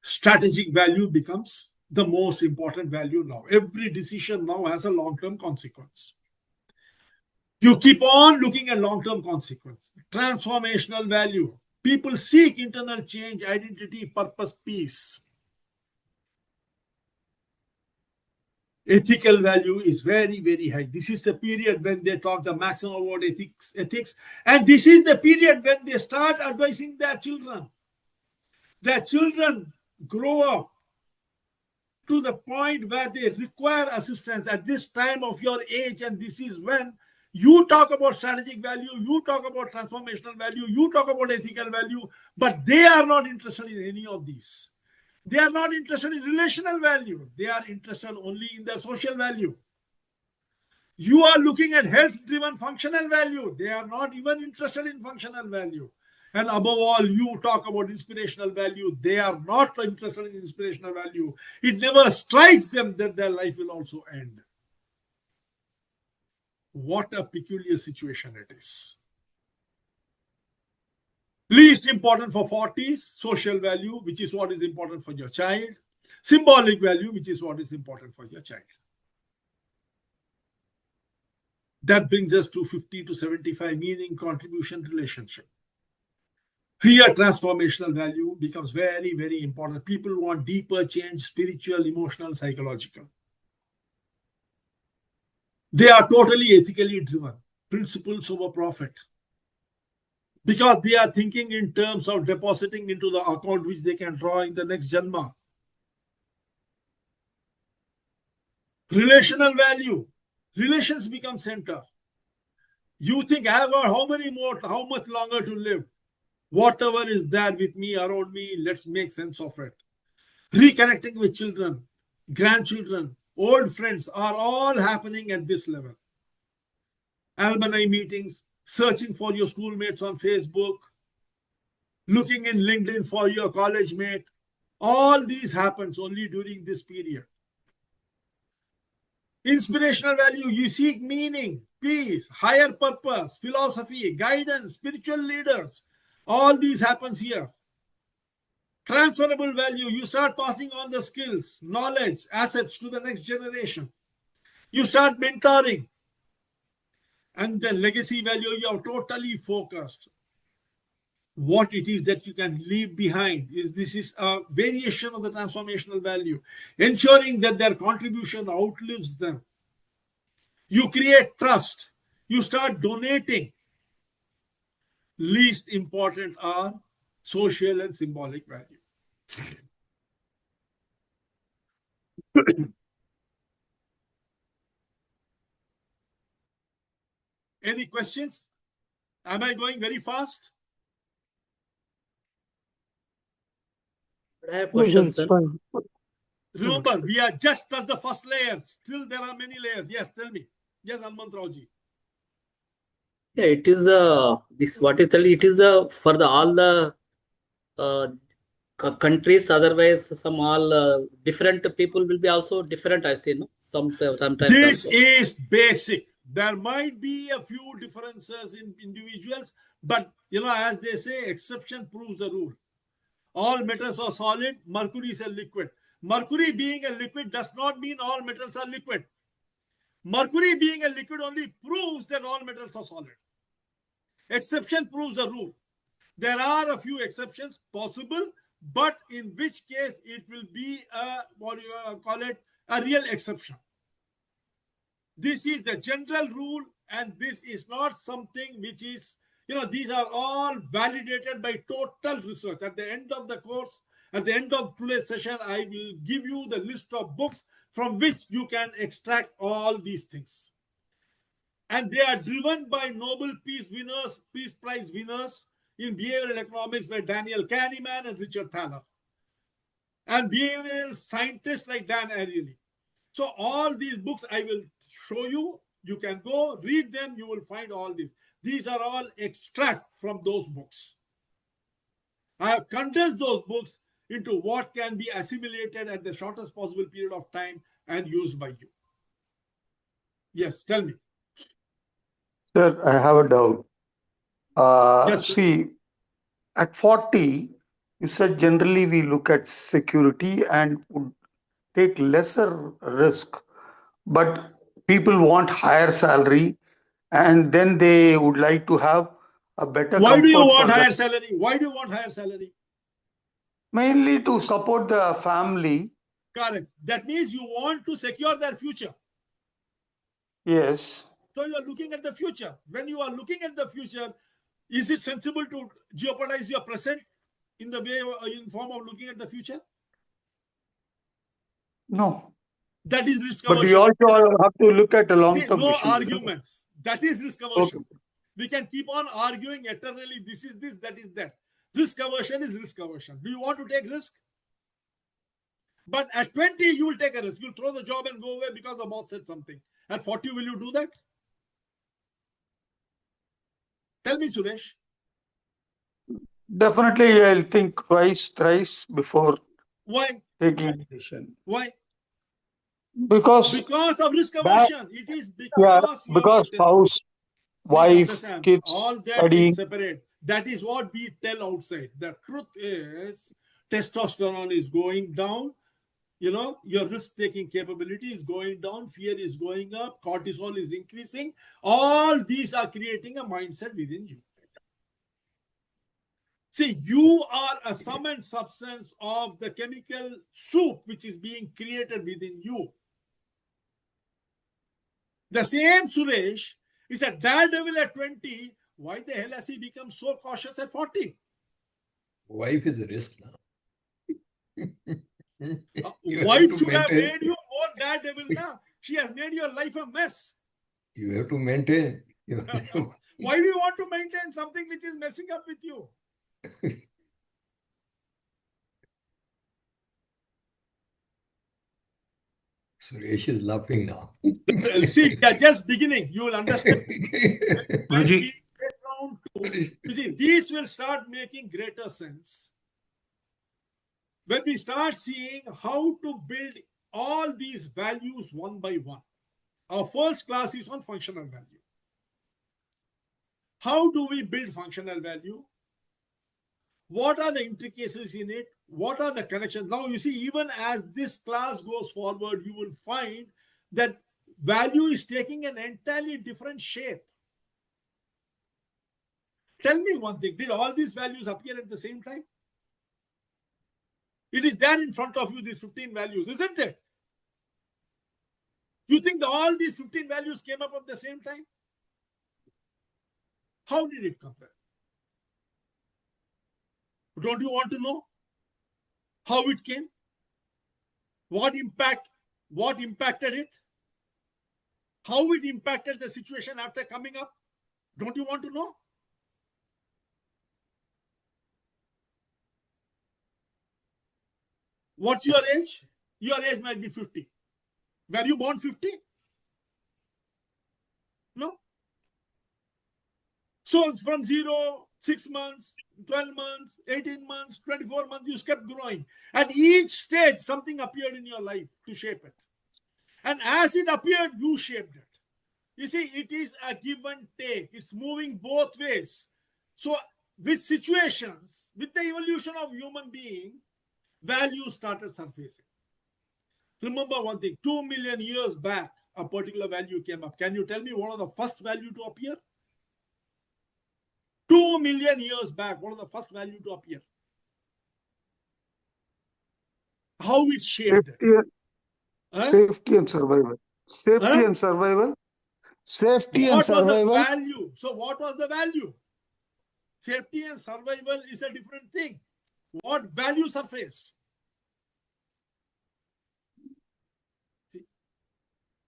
Strategic value becomes the most important value now. Every decision now has a long-term consequence. You keep on looking at long-term consequence. Transformational value. People seek internal change, identity, purpose, peace. Ethical value is very, very high. This is the period when they talk the maximum about ethics. And this is the period when they start advising their children. Their children grow up to the point where they require assistance at this time of your age. And this is when you talk about strategic value, you talk about transformational value, you talk about ethical value, but they are not interested in any of these. They are not interested in relational value. They are interested only in their social value. You are looking at health-driven functional value. They are not even interested in functional value. And above all, you talk about inspirational value. They are not interested in inspirational value. It never strikes them that their life will also end. What a peculiar situation it is. Least important for 40s, social value, which is what is important for your child. Symbolic value, which is what is important for your child. That brings us to 50 to 75, meaning, contribution, relationship. Here, transformational value becomes very, very important. People want deeper change, spiritual, emotional, psychological. They are totally ethically driven, principles over profit, because they are thinking in terms of depositing into the account which they can draw in the next Janma. Relational value, relations become center. You think, I have got how much longer to live? Whatever is there with me, around me, let's make sense of it. Reconnecting with children, grandchildren, old friends are all happening at this level. Alumni meetings, searching for your schoolmates on Facebook, looking in LinkedIn for your college mate. All these happens only during this period. Inspirational value, you seek meaning, peace, higher purpose, philosophy, guidance, spiritual leaders. All these happens here. Transferable value, you start passing on the skills, knowledge, assets to the next generation. You start mentoring. And the legacy value, you are totally focused. what it is that you can leave behind. This is a variation of the transformational value, ensuring that their contribution outlives them. You create trust. You start donating. Least important are social and symbolic value. Any questions? Am I going very fast? I have No, questions, that's sir. fine. Remember, we are just touched the first layer. Still, there are many layers. Yes, tell me. Yes, Almant Raoji. Yeah, it is this what is it is for the all the uh, countries. Otherwise, some all different people will be also different. I see, no, sometimes This also. is basic. There might be a few differences in individuals, but as they say, exception proves the rule. All metals are solid. Mercury is a liquid. Mercury being a liquid does not mean all metals are liquid. Mercury being a liquid only proves that all metals are solid. Exception proves the rule. There are a few exceptions possible, but in which case it will be a real exception. This is the general rule, and this is not something which is, these are all validated by total research. At the end of the course, at the end of today's session, I will give you the list of books from which you can extract all these things. And they are driven by Nobel Peace Prize winners in behavioral economics by Daniel Kahneman and Richard Thaler, and behavioral scientists like Dan Ariely. So all these books I will show you. You can go read them. You will find all this. These are all extracts from those books. I have condensed those books into what can be assimilated at the shortest possible period of time and used by you. Yes, tell me. Sir, I have a doubt. Yes, please. See, at 40, you said generally we look at security and would take lesser risk, but people want higher salary and then they would like to have a better Why do you comfort want for higher the, salary? Why do you want higher salary? mainly to support the family. Correct. That means you want to secure their future. Yes. So you are looking at the future. When you are looking at the future, is it sensible to jeopardize your present in the way, in form of looking at the future? No. That is risk But we aversion. also have to look at a long-term No vision. arguments. That is risk aversion. Okay. We can keep on arguing eternally. This is this, that is that. Risk aversion is risk aversion. Do you want to take risk? But at 20, you will take a risk. You'll throw the job and go away because the boss said something. At 40, will you do that? Tell me, Suresh. Definitely, I'll think twice, thrice before Why? taking a decision. Why? Because Because of risk aversion. It is yeah, because you because are house, Please wife, understand, kids, all that studying. is separate. That is what we tell outside. The truth is, testosterone is going down. Your risk-taking capability is going down. Fear is going up. Cortisol is increasing. All these are creating a mindset within you. See, you are a sum and substance of the chemical soup which is being created within you. The same Suresh is a daredevil at 20. Why the hell has he become so cautious at 40? Wife is a risk now. You have Wife to should have maintain. made you more daredevil now. She has made your life a mess. You have to maintain. Why do you want to maintain something which is messing up with you? Suresh is laughing now. See, we are just beginning. You will understand. Guruji. You see, these will start making greater sense when we start seeing how to build all these values one by one. Our first class is on functional value. How do we build functional value? What are the intricacies in it? What are the connections? Now, you see, even as this class goes forward, you will find that value is taking an entirely different shape. Tell me one thing. Did all these values appear at the same time? It is there in front of you, these 15 values, isn't it? You think that all these 15 values came up at the same time? How did it come there? Don't you want to know how it came? What impacted it? How it impacted the situation after coming up? Don't you want to know? What's your age? Your age might be 50. Were you born 50? No. So from 0, 6 months, 12 months, 18 months, 24 months, you kept growing. At each stage, something appeared in your life to shape it. And as it appeared, you shaped it. You see, it is a give and take. It's moving both ways. So with situations, with the evolution of human being, values started surfacing. Remember one thing, 2 million years back, a particular value came up. Can you tell me what was the first value to appear? 2 million years back, what was the first value to appear? How it shaped it? Safety and survival. Safety and survival. Safety and What was the survival. value? So what was the value? Safety and survival is a different thing. What value surfaced? See,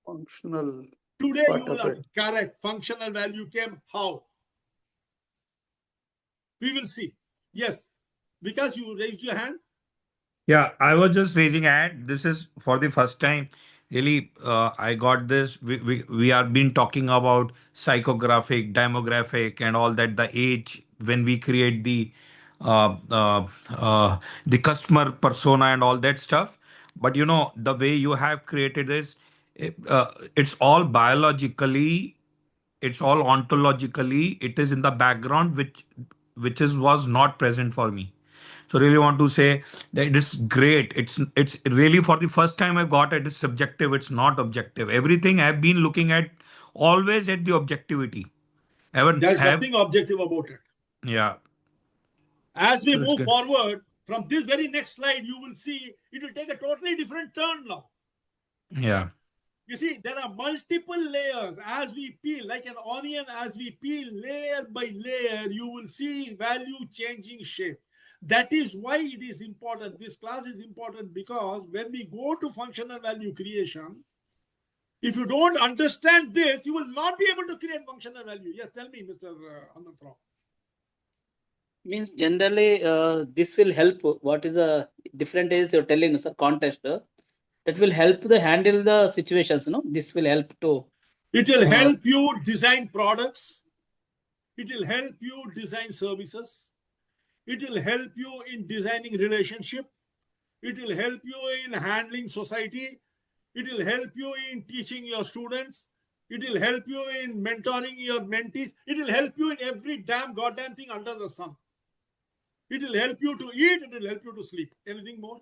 Functional. today Part you will of it. correct. Functional value came how? We will see. Yes. Because you raised your hand. Yeah, I was just raising a hand. This is for the first time. Really, I got this. We are been talking about psychographic, demographic, and all that. The age when we create uh, uh, the customer persona and all that stuff. But you know the way you have created this, it's all biologically, it's all ontologically. It is in the background, which is was not present for me. So really want to say that it's great. It's really for the first time I got it. It's subjective. It's not objective. Everything I've been looking at always at the objectivity. There's Have nothing objective about it. yeah. As we So it's move good. forward, from this very next slide, you will see it will take a totally different turn now. Yeah. You see, there are multiple layers. As we peel, like an onion, as we peel layer by layer, you will see value changing shape. That is why it is important. This class is important because when we go to functional value creation, if you don't understand this, you will not be able to create functional value. Yes, tell me, Mr. Anantrao. Means generally this will help. What is a different is you're telling us a context that will help the handle the situations. No, this will help to. It will help you design products. It will help you design services. It will help you in designing relationship. It will help you in handling society. It will help you in teaching your students. It will help you in mentoring your mentees. It will help you in every damn goddamn thing under the sun. It will help you to eat. It will help you to sleep. Anything more?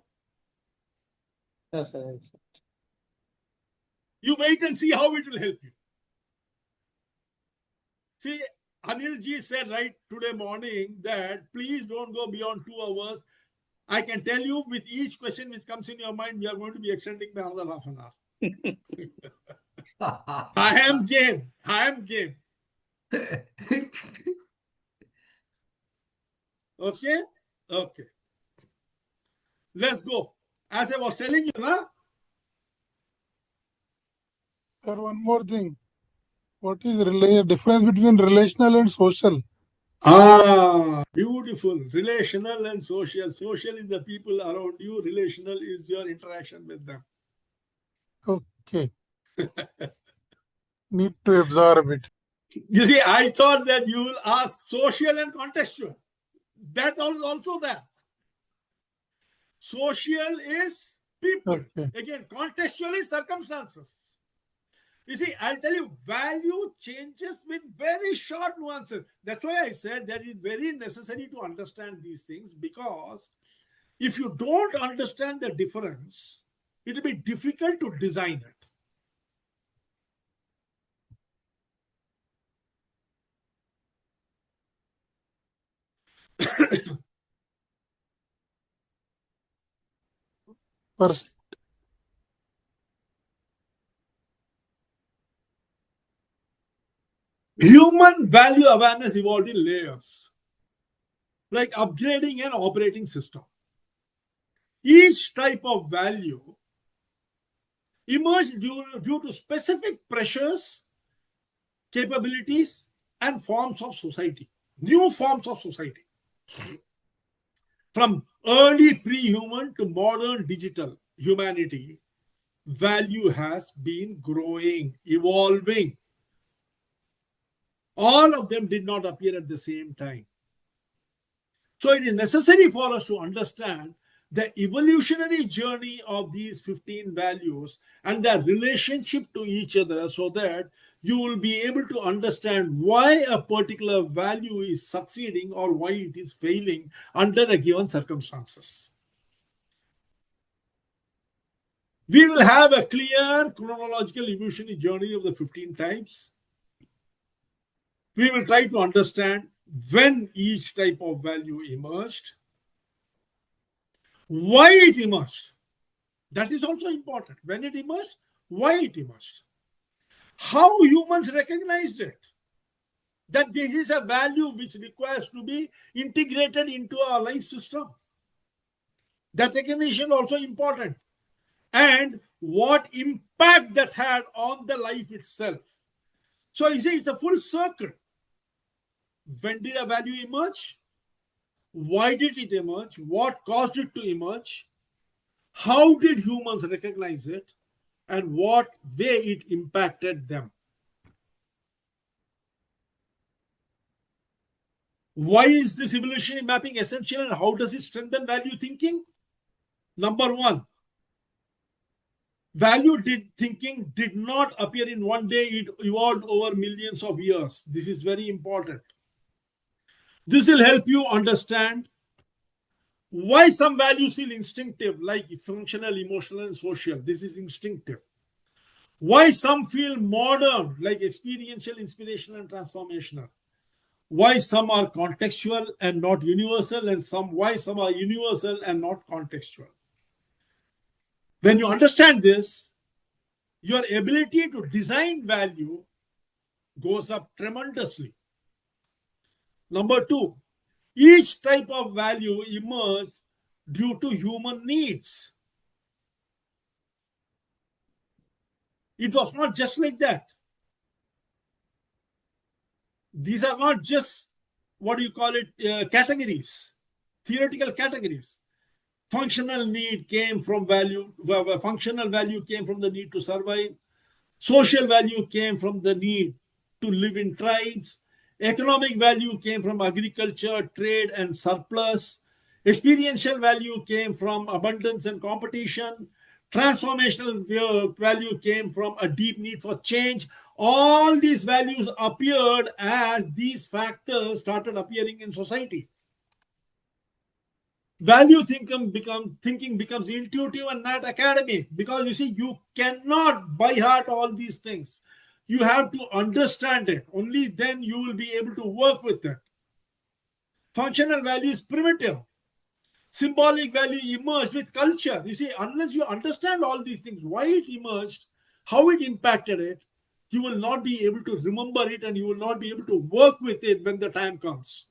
Yes, sir. You wait and see how it will help you. See, Anil ji said right today morning that please don't go beyond 2 hours. I can tell you with each question which comes in your mind, we are going to be extending by another half an hour. I am game. I am game. Okay? Okay. Let's go. As I was telling you, na? Sir, one more thing. What is difference between relational and social? Ah, beautiful. Relational and social. Social is the people around you. Relational is your interaction with them. Okay. Need to absorb it. You see, I thought that you will ask social and contextual. That is also there. Social is people. Okay. Again, contextual is circumstances. You see, I'll tell you, value changes with very short nuances. That's why I said that it's very necessary to understand these things, because if you don't understand the difference, it will be difficult to design it. First, Human value awareness evolved in layers, like upgrading an operating system. Each type of value emerged due to specific pressures, capabilities, and forms of society, new forms of society. From early pre-human to modern digital humanity, value has been growing, evolving. All of them did not appear at the same time. So it is necessary for us to understand the evolutionary journey of these 15 values and their relationship to each other, so that you will be able to understand why a particular value is succeeding or why it is failing under a given circumstances. We will have a clear chronological evolutionary journey of the 15 types. We will try to understand when each type of value emerged, why it emerged. That is also important. When it emerged, why it emerged. How humans recognized it. That this is a value which requires to be integrated into our life system. That recognition also important. And what impact that had on the life itself. So you see, it's a full circle. When did a value emerge? Why did it emerge? What caused it to emerge? How did humans recognize it? And what way it impacted them? Why is this evolutionary mapping essential and how does it strengthen value thinking? Number one, thinking did not appear in one day, it evolved over millions of years. This is very important. This will help you understand why some values feel instinctive, like functional, emotional, and social. This is instinctive. Why some feel modern, like experiential, inspirational, and transformational. Why some are contextual and not universal, and why some are universal and not contextual. When you understand this, your ability to design value goes up tremendously. Number two, each type of value emerged due to human needs. It was not just like that. These are not just, categories, theoretical categories. Functional need came from value, functional value came from the need to survive. Social value came from the need to live in tribes. Economic value came from agriculture, trade, and surplus. Experiential value came from abundance and competition. Transformational value came from a deep need for change. All these values appeared as these factors started appearing in society. Value thinking becomes intuitive and not academic, because you see, you cannot by heart all these things. You have to understand it. Only then you will be able to work with it. Functional value is primitive. Symbolic value emerged with culture. You see, unless you understand all these things, why it emerged, how it impacted it, you will not be able to remember it and you will not be able to work with it when the time comes.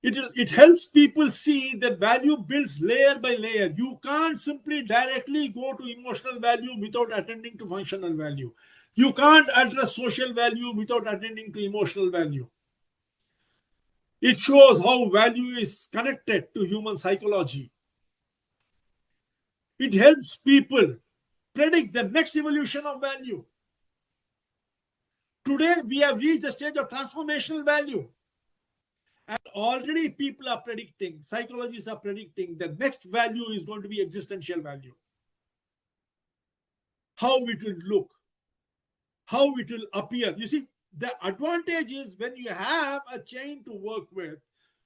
It helps people see that value builds layer by layer. You can't simply directly go to emotional value without attending to functional value. You can't address social value without attending to emotional value. It shows how value is connected to human psychology. It helps people predict the next evolution of value. Today, we have reached the stage of transformational value. And already people are predicting, psychologists are predicting, the next value is going to be existential value. How it will look, how it will appear. You see, the advantage is when you have a chain to work with,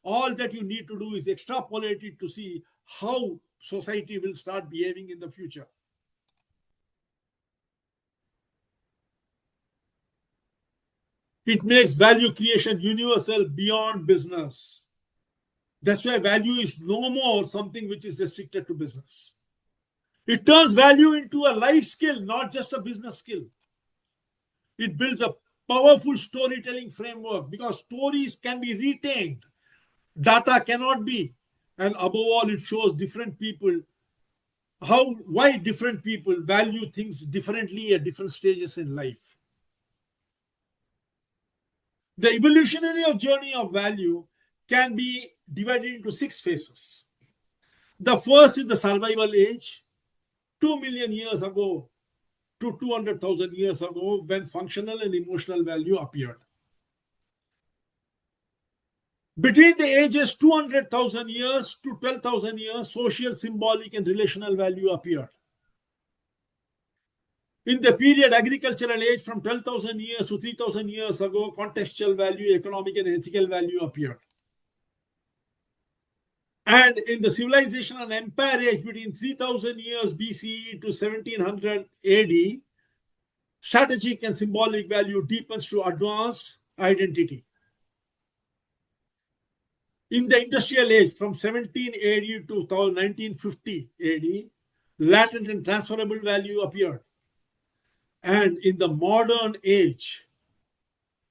all that you need to do is extrapolate it to see how society will start behaving in the future. It makes value creation universal beyond business. That's why value is no more something which is restricted to business. It turns value into a life skill, not just a business skill. It builds a powerful storytelling framework because stories can be retained, data cannot be. And above all, it shows different people why different people value things differently at different stages in life. The evolutionary journey of value can be divided into 6 phases. The first is the survival age, 2 million years ago to 200,000 years ago, when functional and emotional value appeared. Between the ages 200,000 years to 12,000 years, social, symbolic, and relational value appeared. In the period agricultural age from 12,000 years to 3,000 years ago, contextual value, economic and ethical value appeared. And in the civilization and empire age between 3,000 years BCE to 1700 AD, strategic and symbolic value deepens to advanced identity. In the industrial age from 1780 to 1950 AD, latent and transferable value appeared. And in the modern age,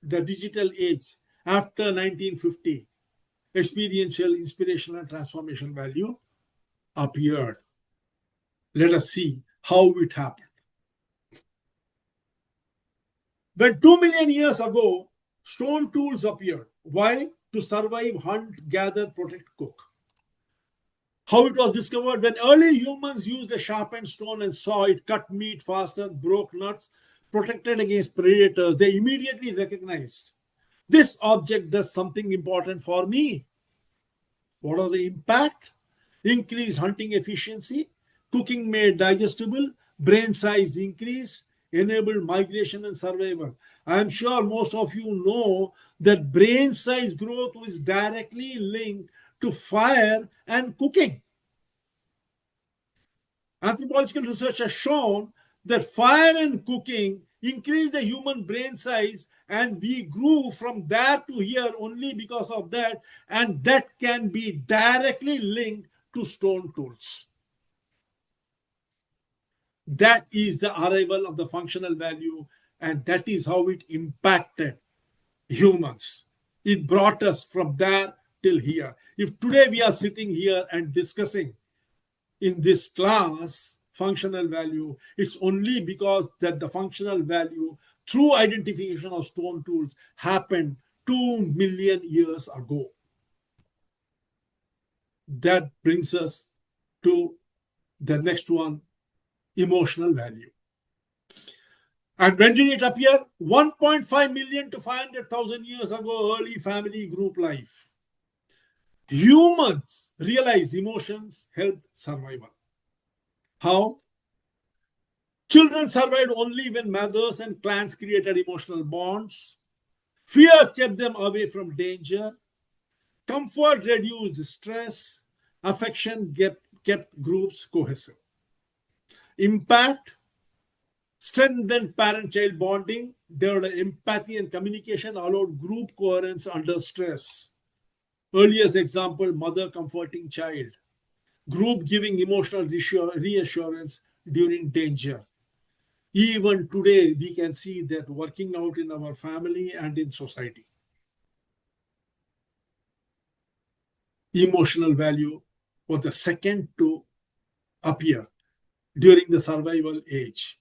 the digital age, after 1950, experiential, inspirational, and transformation value appeared. Let us see how it happened. When 2 million years ago, stone tools appeared. Why? To survive, hunt, gather, protect, cook. How it was discovered? When early humans used a sharpened stone and saw it cut meat faster, broke nuts, protected against predators, they immediately recognized this object does something important for me. What are the impact? Increased hunting efficiency, cooking made digestible, brain size increase, enabled migration and survival. I am sure most of you know that brain size growth is directly linked to fire and cooking. Anthropological research has shown that fire and cooking increase the human brain size, and we grew from there to here only because of that, and that can be directly linked to stone tools. That is the arrival of the functional value, and that is how it impacted humans. It brought us from there till here. If today we are sitting here and discussing in this class functional value, it's only because that the functional value through identification of stone tools happened 2 million years ago. That brings us to the next one, emotional value. And when did it appear? 1.5 million to 500,000 years ago, early family group life. Humans realize emotions help survival. How? Children survived only when mothers and clans created emotional bonds. Fear kept them away from danger. Comfort reduced stress. Affection kept groups cohesive. Impact: strengthened parent-child bonding, developed empathy and communication, allowed group coherence under stress. Earliest example, mother comforting child. Group giving emotional reassurance during danger. Even today, we can see that working out in our family and in society. Emotional value was the second to appear during the survival age,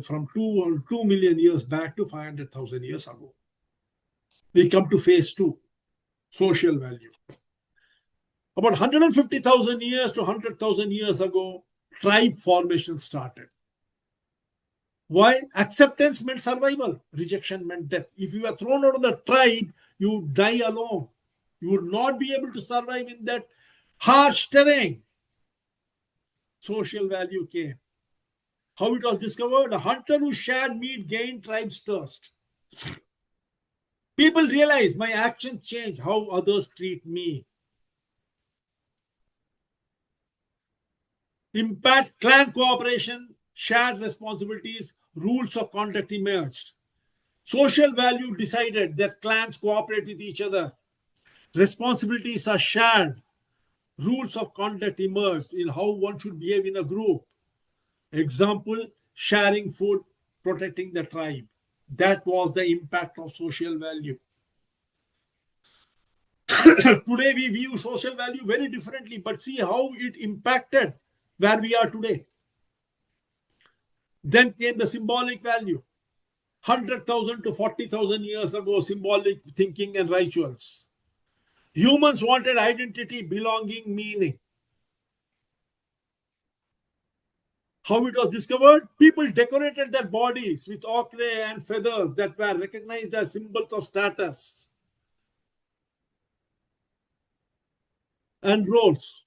from 2 million years back to 500,000 years ago. We come to phase 2, social value. About 150,000 years to 100,000 years ago, tribe formation started. Why? Acceptance meant survival. Rejection meant death. If you were thrown out of the tribe, you would die alone. You would not be able to survive in that harsh terrain. Social value came. How it was discovered? A hunter who shared meat gained tribe's thirst. People realize my actions change how others treat me. Impact: clan cooperation, shared responsibilities, rules of conduct emerged. Social value decided that clans cooperate with each other. Responsibilities are shared. Rules of conduct emerged in how one should behave in a group. Example, sharing food, protecting the tribe. That was the impact of social value. Today we view social value very differently, but see how it impacted where we are today. Then came the symbolic value. 100,000 to 40,000 years ago, symbolic thinking and rituals. Humans wanted identity, belonging, meaning. How it was discovered? People decorated their bodies with ochre and feathers that were recognized as symbols of status and roles.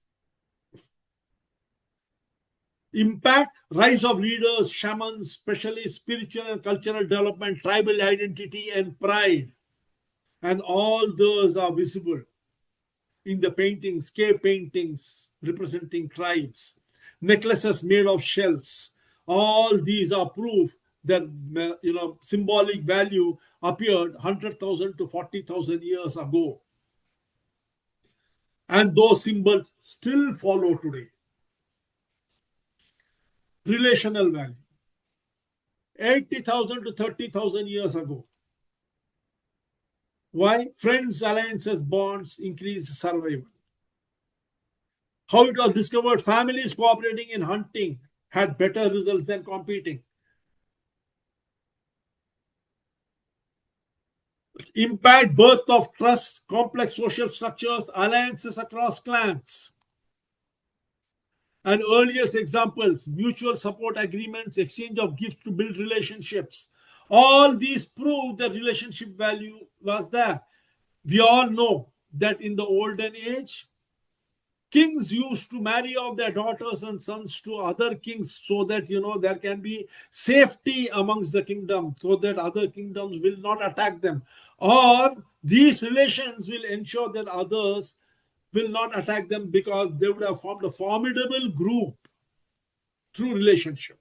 Impact, rise of leaders, shamans, specialists, spiritual and cultural development, tribal identity and pride. And all those are visible in the paintings, cave paintings representing tribes, necklaces made of shells. All these are proof that symbolic value appeared 100,000 to 40,000 years ago. And those symbols still follow today. Relational value. 80,000 to 30,000 years ago. Why? Friends, alliances, bonds increased survival. How it was discovered? Families cooperating in hunting had better results than competing. Impact, birth of trust, complex social structures, alliances across clans. And earliest examples, mutual support agreements, exchange of gifts to build relationships. All these prove the relationship value was there. We all know that in the olden age, kings used to marry off their daughters and sons to other kings so that, there can be safety amongst the kingdom, so that other kingdoms will not attack them. Or these relations will ensure that others will not attack them because they would have formed a formidable group through relationship.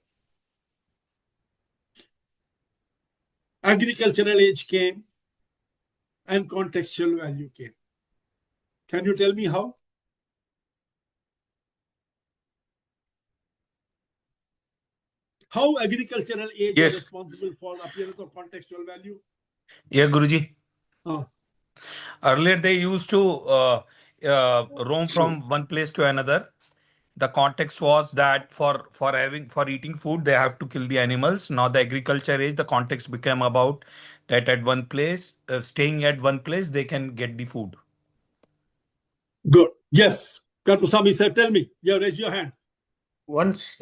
Agricultural age came and contextual value came. Can you tell me how? How agricultural age Yes. is responsible for appearance of contextual value? Yeah, Guruji. Ah. Earlier, they used to roam from one place to another. The context was that for eating food, they have to kill the animals. Now, the agriculture age, the context became about that at one place, staying at one place, they can get the food. Good. Yes. Karpusami sir, tell me. Yeah, raise your hand. Once,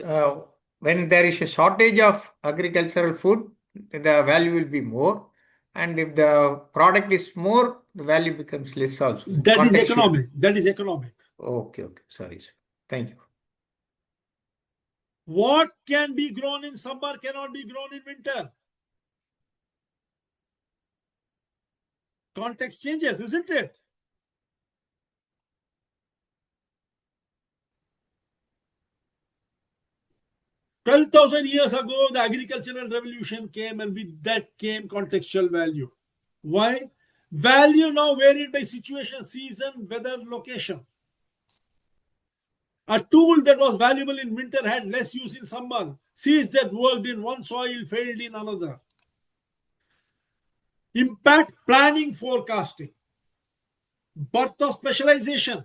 when there is a shortage of agricultural food, the value will be more. And if the product is more, the value becomes less also. That is Contextual. economic. That is economic. Okay. Sorry, sir. Thank you. What can be grown in summer cannot be grown in winter. Context changes, isn't it? "12,000 years ago, the agricultural revolution came, and with that came contextual value. Why? Value now varied by situation, season, weather, location. A tool that was valuable in winter had less use in summer. Seeds that worked in one soil failed in another. Impact, planning, forecasting. Birth of specialization,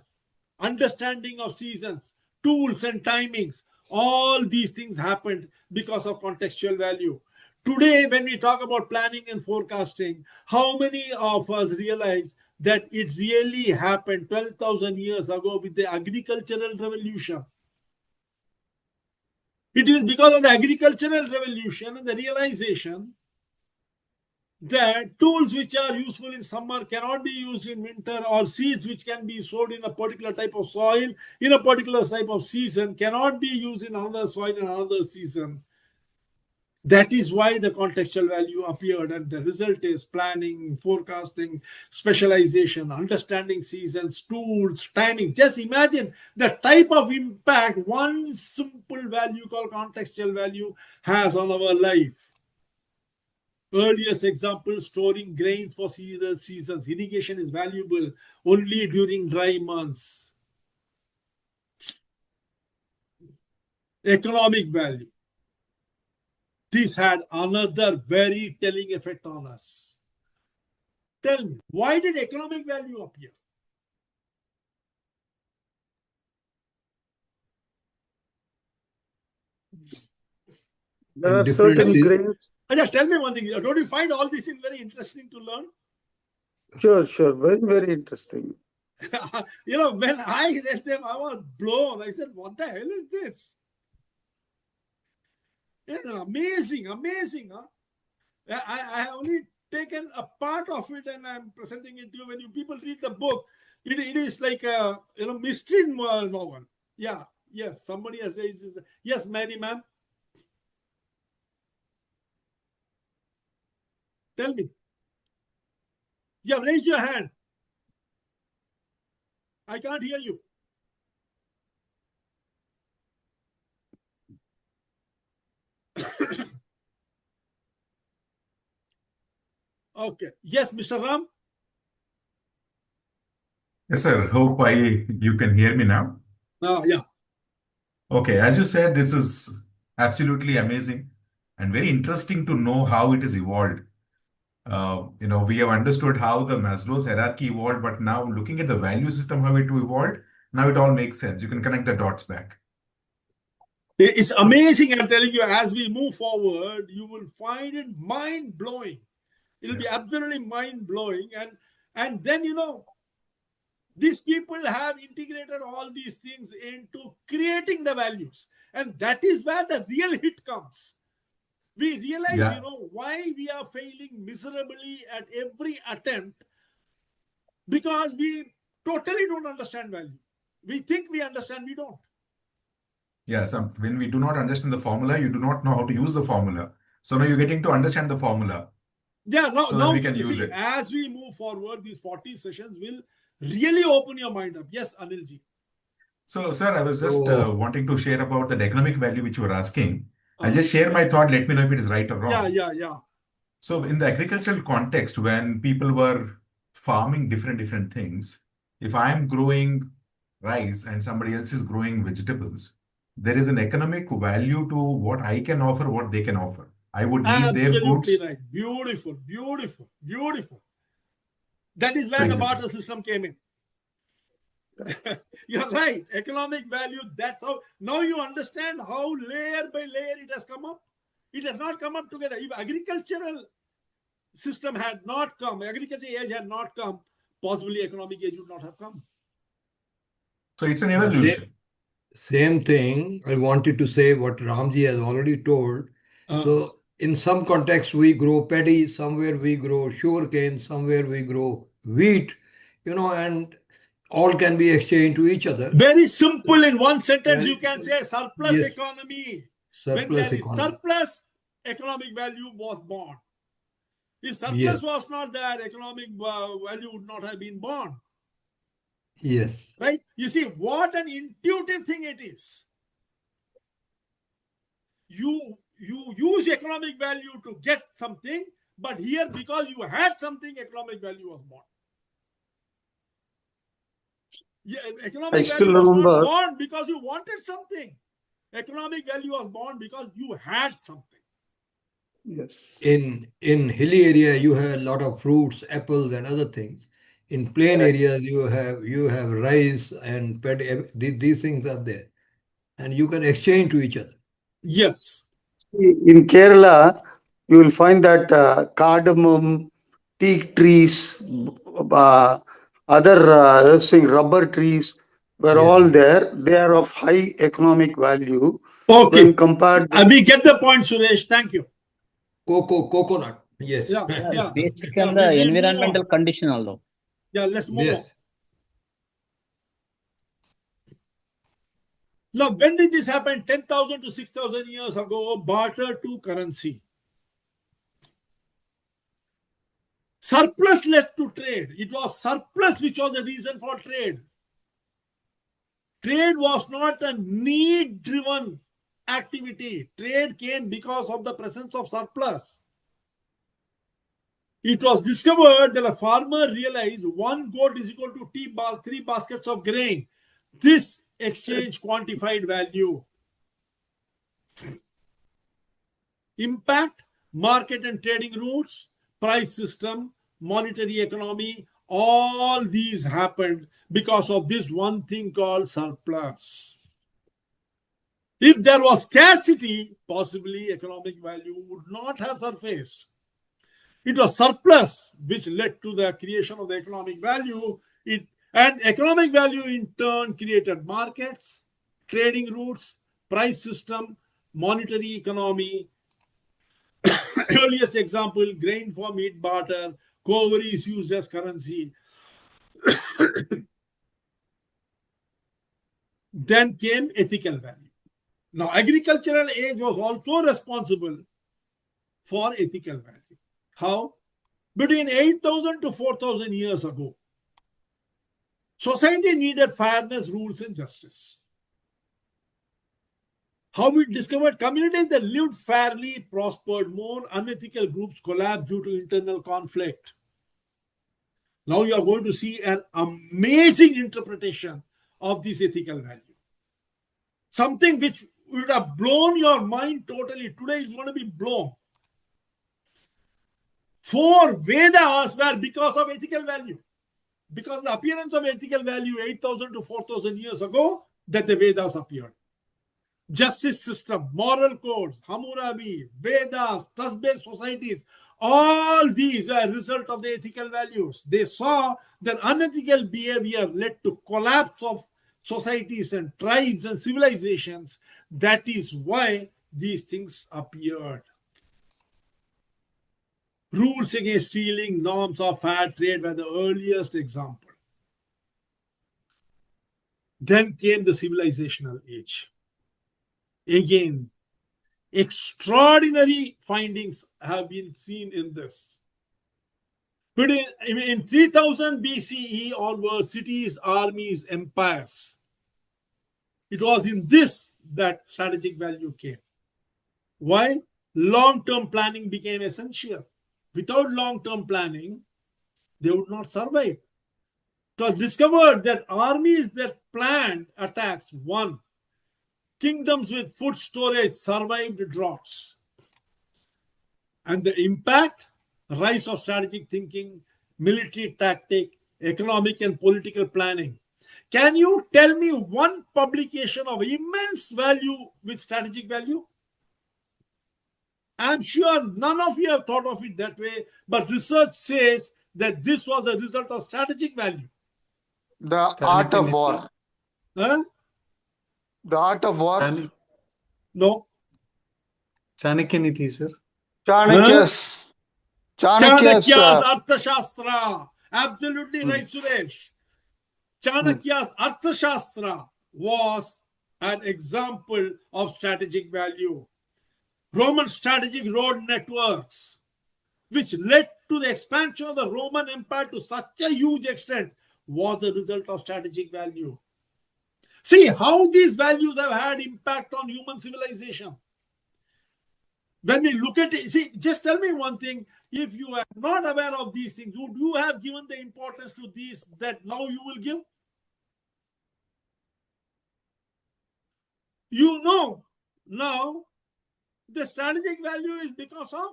understanding of seasons, tools and timings. All these things happened because of contextual value. Today, when we talk about planning and forecasting, how many of us realize that it really happened 12,000 years ago with the agricultural revolution? It is because of the agricultural revolution and the realization that tools which are useful in summer cannot be used in winter, or seeds which can be sowed in a particular type of soil in a particular type of season cannot be used in another soil in another season. That is why the contextual value appeared, and the result is planning, forecasting, specialization, understanding seasons, tools, timing. Just imagine the type of impact one simple value called contextual value has on our life. Earliest example, storing grains for seasons. Irrigation is valuable only during dry months. Economic value. This had another very telling effect on us. Tell me, why did economic value appear? There In are different certain seasons. grains. Ajay, tell me one thing. Don't you find all these things very interesting to learn? Sure, sure. Very, very interesting. When I read them, I was blown. I said, what the hell is this? It's amazing, amazing. Huh? I have only taken a part of it and I'm presenting it to you. When you people read the book, it is like a mystery novel. Yeah, yes, somebody has raised this. Yes, Mary, ma'am. Tell me. You have raised your hand. I can't hear you. Okay. Yes, Mr. Ram. Yes, sir. Hope you can hear me now. Yeah. Okay, as you said, this is absolutely amazing and very interesting to know how it has evolved. We have understood how the Maslow's hierarchy evolved, but now looking at the value system, how it evolved, now it all makes sense. You can connect the dots back. It's amazing. I'm telling you, as we move forward, you will find it mind blowing. It'll be absolutely mind blowing. And then, these people have integrated all these things into creating the values. And that is where the real hit comes. We realize, why we are failing miserably at every attempt, because we totally don't understand value. We think we understand, we don't. Yeah, when we do not understand the formula, you do not know how to use the formula. So now you're getting to understand the formula. Yeah, now we can use it. As we move forward, these 40 sessions will really open your mind up. Yes, Anilji. So, sir, I was just wanting to share about the economic value which you were asking. I'll just share my thought. Let me know if it is right or wrong. Yeah. So, in the agricultural context, when people were farming different things, if I'm growing rice and somebody else is growing vegetables, there is an economic value to what I can offer, what they can offer. I would need their goods. Absolutely right. Beautiful. That is where the barter system came in. You're right. Economic value, that's how. Now you understand how layer by layer it has come up. It has not come up together. If agricultural system had not come, agriculture age had not come, possibly economic age would not have come. So it's an evolution. Same thing. I wanted to say what Ramji has already told. So in some contexts, we grow paddy, somewhere we grow sugarcane, somewhere we grow wheat, and all can be exchanged to each other. Very simple. In one sentence, you can say surplus economy. Surplus when there is economy. surplus, economic value was born. If surplus was not there, economic value would not have been born. Yes. Right? You see, what an intuitive thing it is. You use economic value to get something, but here, because you had something, economic value was born. Yeah, economic value was not born because you wanted something. Economic value was born because you had something. Yes. In hilly area, you have a lot of fruits, apples, and other things. In plain areas, you have rice and paddy. These things are there, and you can exchange to each other. Yes. In Kerala, you will find that cardamom, teak trees, other rubber trees were all there. They are of high economic value. Okay. When compared, we get the point, Suresh. Thank you. Coconut. Yes. Yeah. Basic and the environmental condition also. Yeah, let's move on. Now, when did this happen? 10,000 to 6,000 years ago, barter to currency. Surplus led to trade. It was surplus which was the reason for trade. Trade was not a need-driven activity. Trade came because of the presence of surplus. It was discovered that a farmer realized one goat is equal to three baskets of grain. This exchange quantified value. Impact, market and trading routes, price system, monetary economy, all these happened because of this one thing called surplus. If there was scarcity, possibly economic value would not have surfaced. It was surplus which led to the creation of the economic value. And economic value in turn created markets, trading routes, price system, monetary economy. Earliest example, grain for meat barter, cowrie is used as currency. Then came ethical value. Now, agricultural age was also responsible for ethical value. How? Between 8,000 to 4,000 years ago, society needed fairness, rules, and justice. How we discovered communities that lived fairly prospered more, unethical groups collapsed due to internal conflict. Now you are going to see an amazing interpretation of this ethical value. Something which would have blown your mind totally. Today is going to be blown. 4 Vedas were because of ethical value. Because the appearance of ethical value 8,000 to 4,000 years ago, that the Vedas appeared. Justice system, moral codes, Hammurabi, Vedas, trust-based societies, all these were a result of the ethical values. They saw that unethical behavior led to collapse of societies and tribes and civilizations. That is why these things appeared. Rules against stealing, norms of fair trade were the earliest example. Then came the civilizational age. Again, extraordinary findings have been seen in this. But in 3000 BCE onwards, cities, armies, empires, it was in this that strategic value came. Why? Long-term planning became essential. Without long-term planning, they would not survive. It was discovered that armies that planned attacks won. Kingdoms with food storage survived droughts. And the impact, rise of strategic thinking, military tactic, economic and political planning. Can you tell me one publication of immense value with strategic value? I'm sure none of you have thought of it that way, but research says that this was the result of strategic value. The art of war. Huh? The art of war. No. Chanakya Niti, sir. Chanakya's. Chanakya's Arthashastra. Absolutely right, Suresh. Chanakya's Arthashastra was an example of strategic value. Roman strategic road networks, which led to the expansion of the Roman Empire to such a huge extent, was a result of strategic value. See how these values have had impact on human civilization. When we look at it, see, just tell me one thing. If you are not aware of these things, would you have given the importance to these that now you will give? You know, now the strategic value is because of,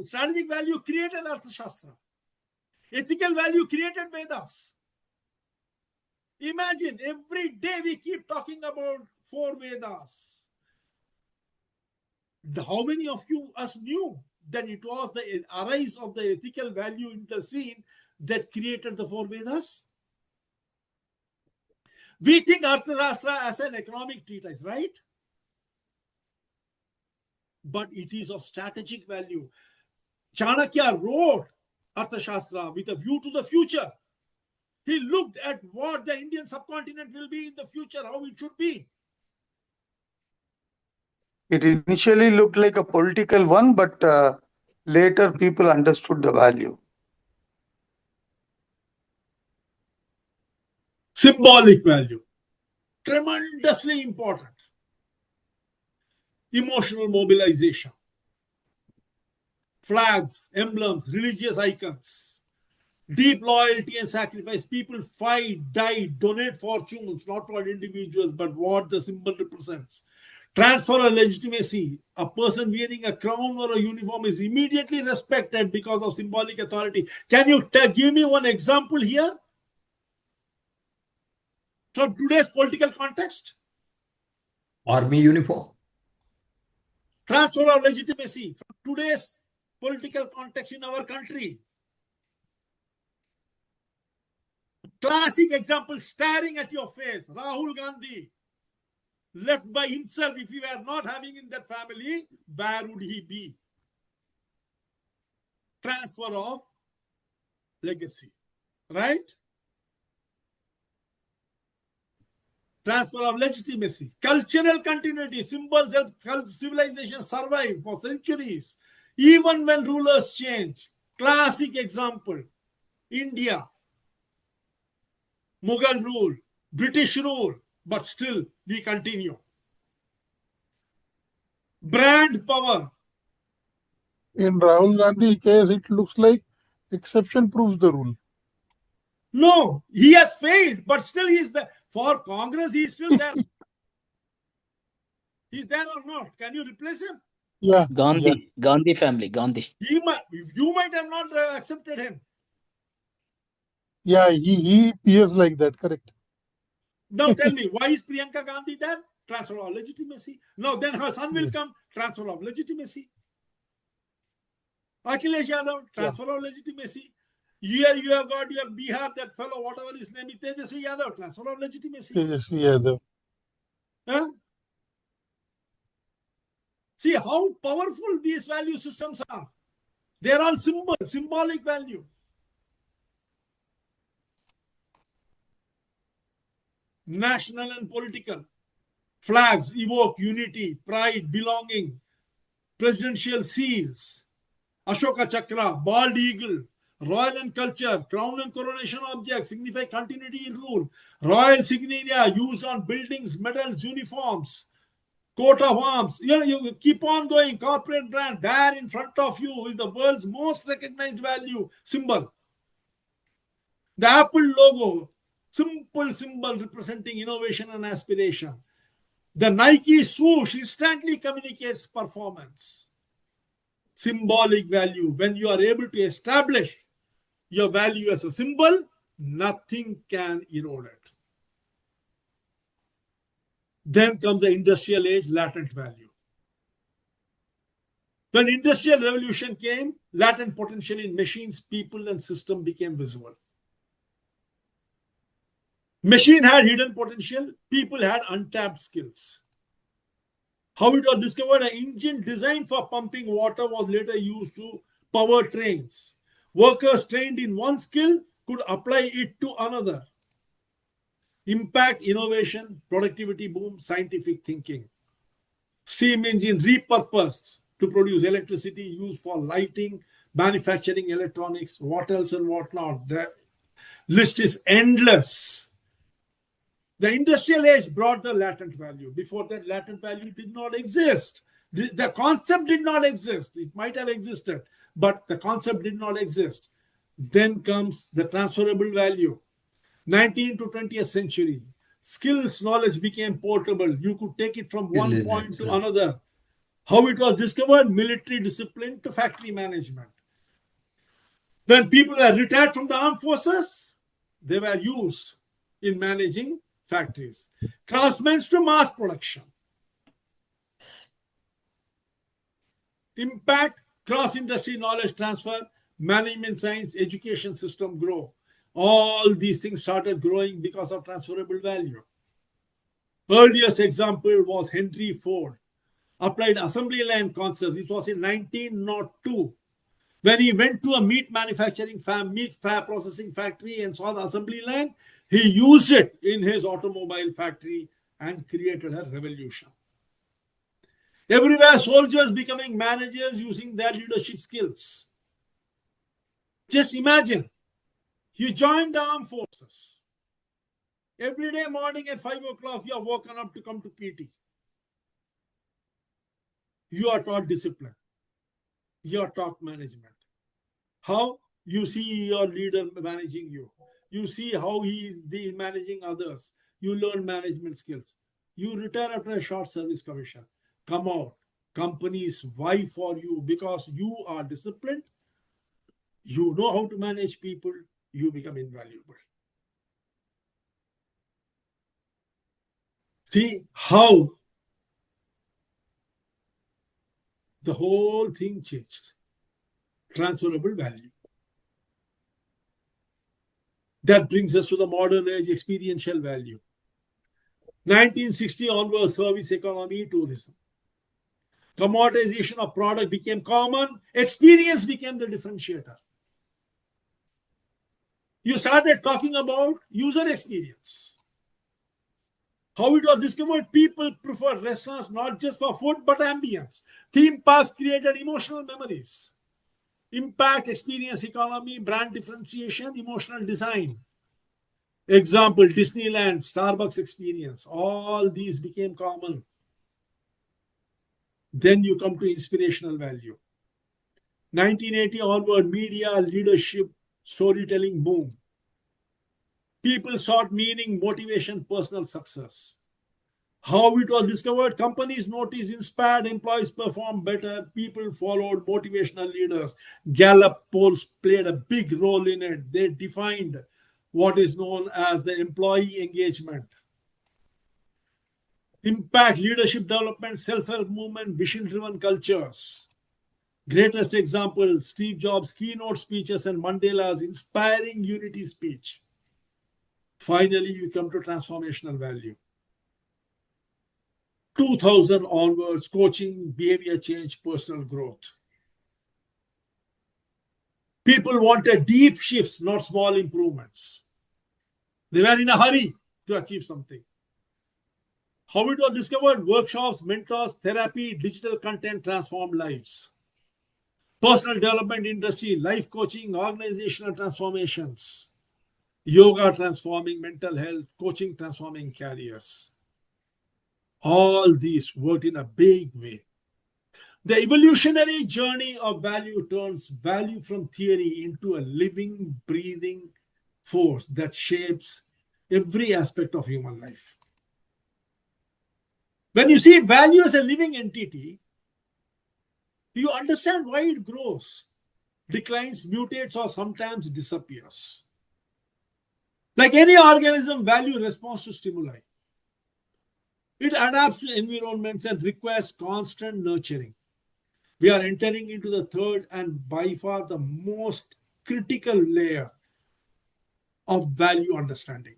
strategic value created Arthashastra. Ethical value created Vedas. Imagine every day we keep talking about 4 Vedas. How many of us knew that it was the arise of the ethical value in the scene that created the 4 Vedas? We think Arthashastra as an economic treatise, right? But it is of strategic value. Chanakya wrote Arthashastra with a view to the future. He looked at what the Indian subcontinent will be in the future, how it should be. It initially looked like a political one, but later people understood the value. Symbolic value. Tremendously important. Emotional mobilization. flags, emblems, religious icons, deep loyalty and sacrifice. People fight, die, donate fortunes, not for individuals, but what the symbol represents. Transfer of legitimacy. A person wearing a crown or a uniform is immediately respected because of symbolic authority. Can you give me one example here from today's political context? Army uniform. Transfer of legitimacy from today's political context in our country. Classic example, staring at your face. Rahul Gandhi, left by himself. If he were not having in that family, where would he be? Transfer of legacy, right? Transfer of legitimacy. Cultural continuity. Symbols help civilization survive for centuries, even when rulers change. Classic example, India. Mughal rule, British rule, but still we continue. Brand power. In Rahul Gandhi case, it looks like exception proves the rule. No, he has failed, but still he is there. For Congress, he is still there. He's there or not? Can you replace him? Yeah. Gandhi, Gandhi family, Gandhi. You might have not accepted him. Yeah, he appears like that, correct. Now tell me, why is Priyanka Gandhi there? Transfer of legitimacy. Now then her son will come, transfer of legitimacy. Akhilesh Yadav, transfer of legitimacy. Here you have got your Bihar, that fellow, whatever his name is, Tejasvi Yadav, transfer of legitimacy. Tejasvi Yadav. Huh? See how powerful these value systems are. They are all symbolic value. National and political. Flags evoke unity, pride, belonging. Presidential seals, Ashoka Chakra, bald eagle, royal and culture, crown and coronation objects signify continuity in rule. Royal insignia used on buildings, medals, uniforms, coat of arms. You keep on going. Corporate brand, there in front of you is the world's most recognized value symbol. The Apple logo, simple symbol representing innovation and aspiration. The Nike swoosh instantly communicates performance. Symbolic value. When you are able to establish your value as a symbol, nothing can erode it. Then comes the industrial age, latent value. When industrial revolution came, latent potential in machines, people, and system became visible. Machine had hidden potential, people had untapped skills. How it was discovered, an engine designed for pumping water was later used to power trains. Workers trained in one skill could apply it to another. Impact, innovation, productivity boom, scientific thinking. Steam engine repurposed to produce electricity used for lighting, manufacturing electronics, what else and what not. The list is endless. The industrial age brought the latent value. Before that, latent value did not exist. The concept did not exist. It might have existed, but the concept did not exist. Then comes the transferable value. 19th to 20th century. Skills, knowledge became portable. You could take it from one point to another. How it was discovered? Military discipline to factory management. When people were retired from the armed forces, they were used in managing factories. Craftsmen to mass production. Impact, cross-industry knowledge transfer, management science, education system grow. All these things started growing because of transferable value. Earliest example was Henry Ford. Applied assembly line concept. It was in 1902. When he went to a meat manufacturing meat processing factory and saw the assembly line, he used it in his automobile factory and created a revolution. Everywhere, soldiers becoming managers using their leadership skills. Just imagine, you join the armed forces. Every day morning at 5 o'clock, you are woken up to come to PT. You are taught discipline. your top management. How you see your leader managing you. You see how he is managing others. You learn management skills. You retire after a short service commission. Come out. Companies vie for you because you are disciplined. You know how to manage people. You become invaluable. See how the whole thing changed. Transferable value. That brings us to the modern age experiential value. 1960 onwards, service economy, tourism. Commoditization of product became common. Experience became the differentiator. You started talking about user experience. How it was discovered, people prefer restaurants not just for food, but ambience. Theme parks created emotional memories. Impact, experience economy, brand differentiation, emotional design. Example, Disneyland, Starbucks experience. All these became common. Then you come to inspirational value. 1980 onward, media, leadership, storytelling boom. People sought meaning, motivation, personal success. How it was discovered, companies noticed inspired employees perform better, people followed motivational leaders. Gallup polls played a big role in it. They defined what is known as the employee engagement. Impact, leadership development, self-help movement, vision-driven cultures. Greatest example, Steve Jobs' keynote speeches and Mandela's inspiring unity speech. Finally, you come to transformational value. 2000 onwards, coaching, behavior change, personal growth. People wanted deep shifts, not small improvements. They were in a hurry to achieve something. How it was discovered, workshops, mentors, therapy, digital content transformed lives. Personal development industry, life coaching, organizational transformations. Yoga transforming mental health, coaching transforming careers. All these worked in a big way. The evolutionary journey of value turns value from theory into a living, breathing force that shapes every aspect of human life. When you see value as a living entity, you understand why it grows, declines, mutates, or sometimes disappears. Like any organism, value responds to stimuli. It adapts to environments and requires constant nurturing. We are entering into the third and by far the most critical layer of value understanding.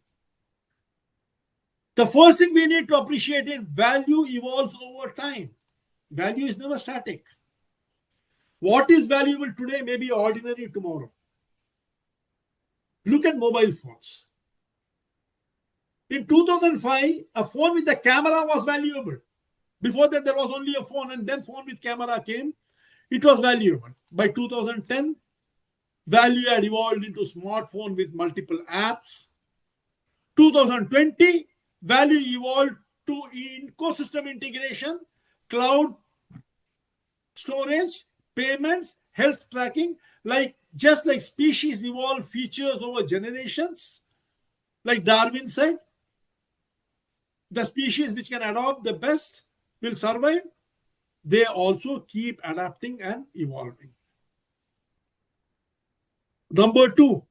The first thing we need to appreciate is value evolves over time. Value is never static. What is valuable today may be ordinary tomorrow. Look at mobile phones. In 2005, a phone with a camera was valuable. Before that, there was only a phone, and then phone with camera came. It was valuable. By 2010, value had evolved into smartphone with multiple apps. 2020, value evolved to ecosystem integration, cloud storage, payments, health tracking. Just like species evolve features over generations, like Darwin said, the species which can adopt the best will survive. They also keep adapting and evolving. Number two,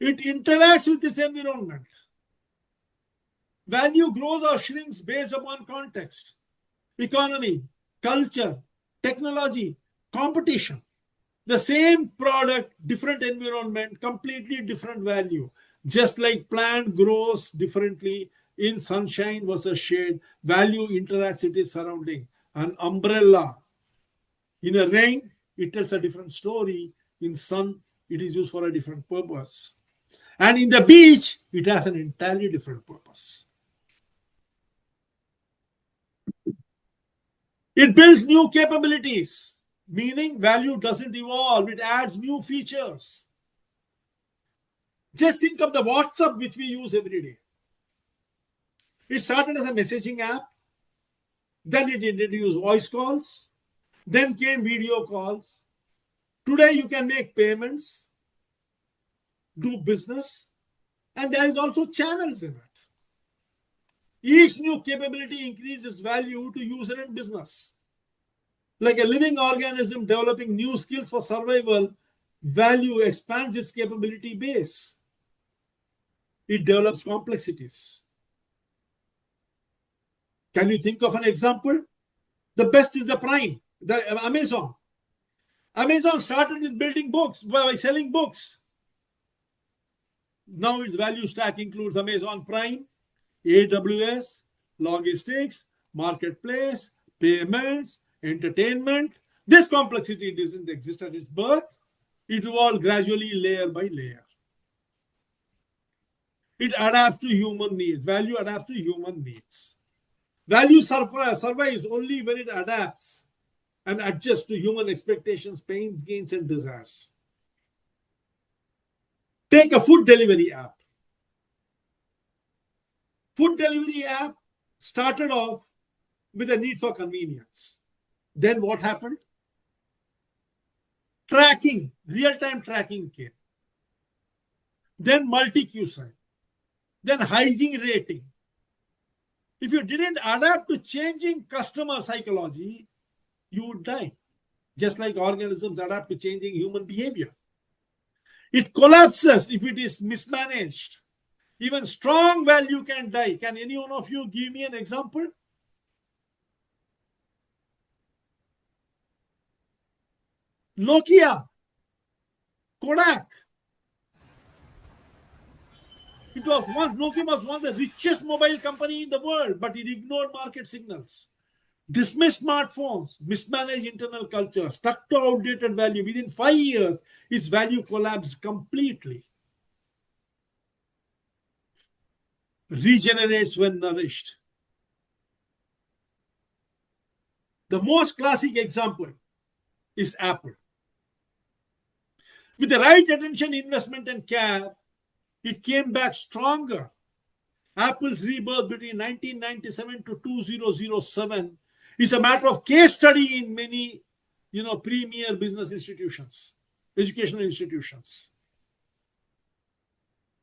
it interacts with its environment. Value grows or shrinks based upon context, economy, culture, technology, competition. The same product, different environment, completely different value. Just like plant grows differently in sunshine versus shade, value interacts with its surrounding. An umbrella, in a rain, it tells a different story. In sun, it is used for a different purpose. And in the beach, it has an entirely different purpose. It builds new capabilities, meaning value doesn't evolve, it adds new features. Just think of the WhatsApp which we use every day. It started as a messaging app, then it introduced voice calls, Then came video calls. Today you can make payments, do business, and there is also channels in it. Each new capability increases value to user and business. Like a living organism developing new skills for survival, value expands its capability base. It develops complexities. Can you think of an example? The best is the Prime, the Amazon. Amazon started with building books, by selling books. Now its value stack includes Amazon Prime, AWS, logistics, marketplace, payments, entertainment. This complexity doesn't exist at its birth. It evolved gradually, layer by layer. It adapts to human needs. Value adapts to human needs. Value survives only when it adapts and adjusts to human expectations, pains, gains, and desires. Take a food delivery app. Food delivery app started off with a need for convenience. Then what happened? Tracking, real-time tracking came. Then multi-queue sign. Then hygiene rating. If you didn't adapt to changing customer psychology, you would die. Just like organisms adapt to changing human behavior. It collapses if it is mismanaged. Even strong value can die. Can any one of you give me an example? Nokia, Kodak. Nokia was once the richest mobile company in the world, but it ignored market signals, dismissed smartphones, mismanaged internal culture, stuck to outdated value. Within 5 years, its value collapsed completely. Regenerates when nourished. The most classic example is Apple. With the right attention, investment, and care, it came back stronger. Apple's rebirth between 1997 to 2007 is a matter of case study in many, premier business institutions, educational institutions.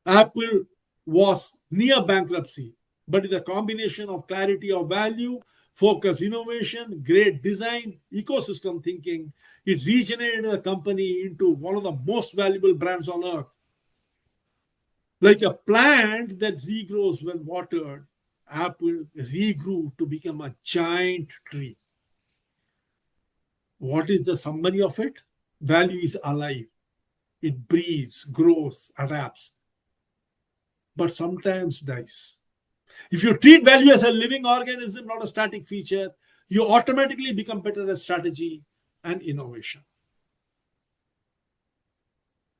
Apple was near bankruptcy, but with a combination of clarity of value, focus innovation, great design, ecosystem thinking, it regenerated the company into one of the most valuable brands on earth. Like a plant that regrows when watered, Apple regrew to become a giant tree. What is the summary of it? Value is alive. It breathes, grows, adapts, but sometimes dies. If you treat value as a living organism, not a static feature, you automatically become better at strategy and innovation.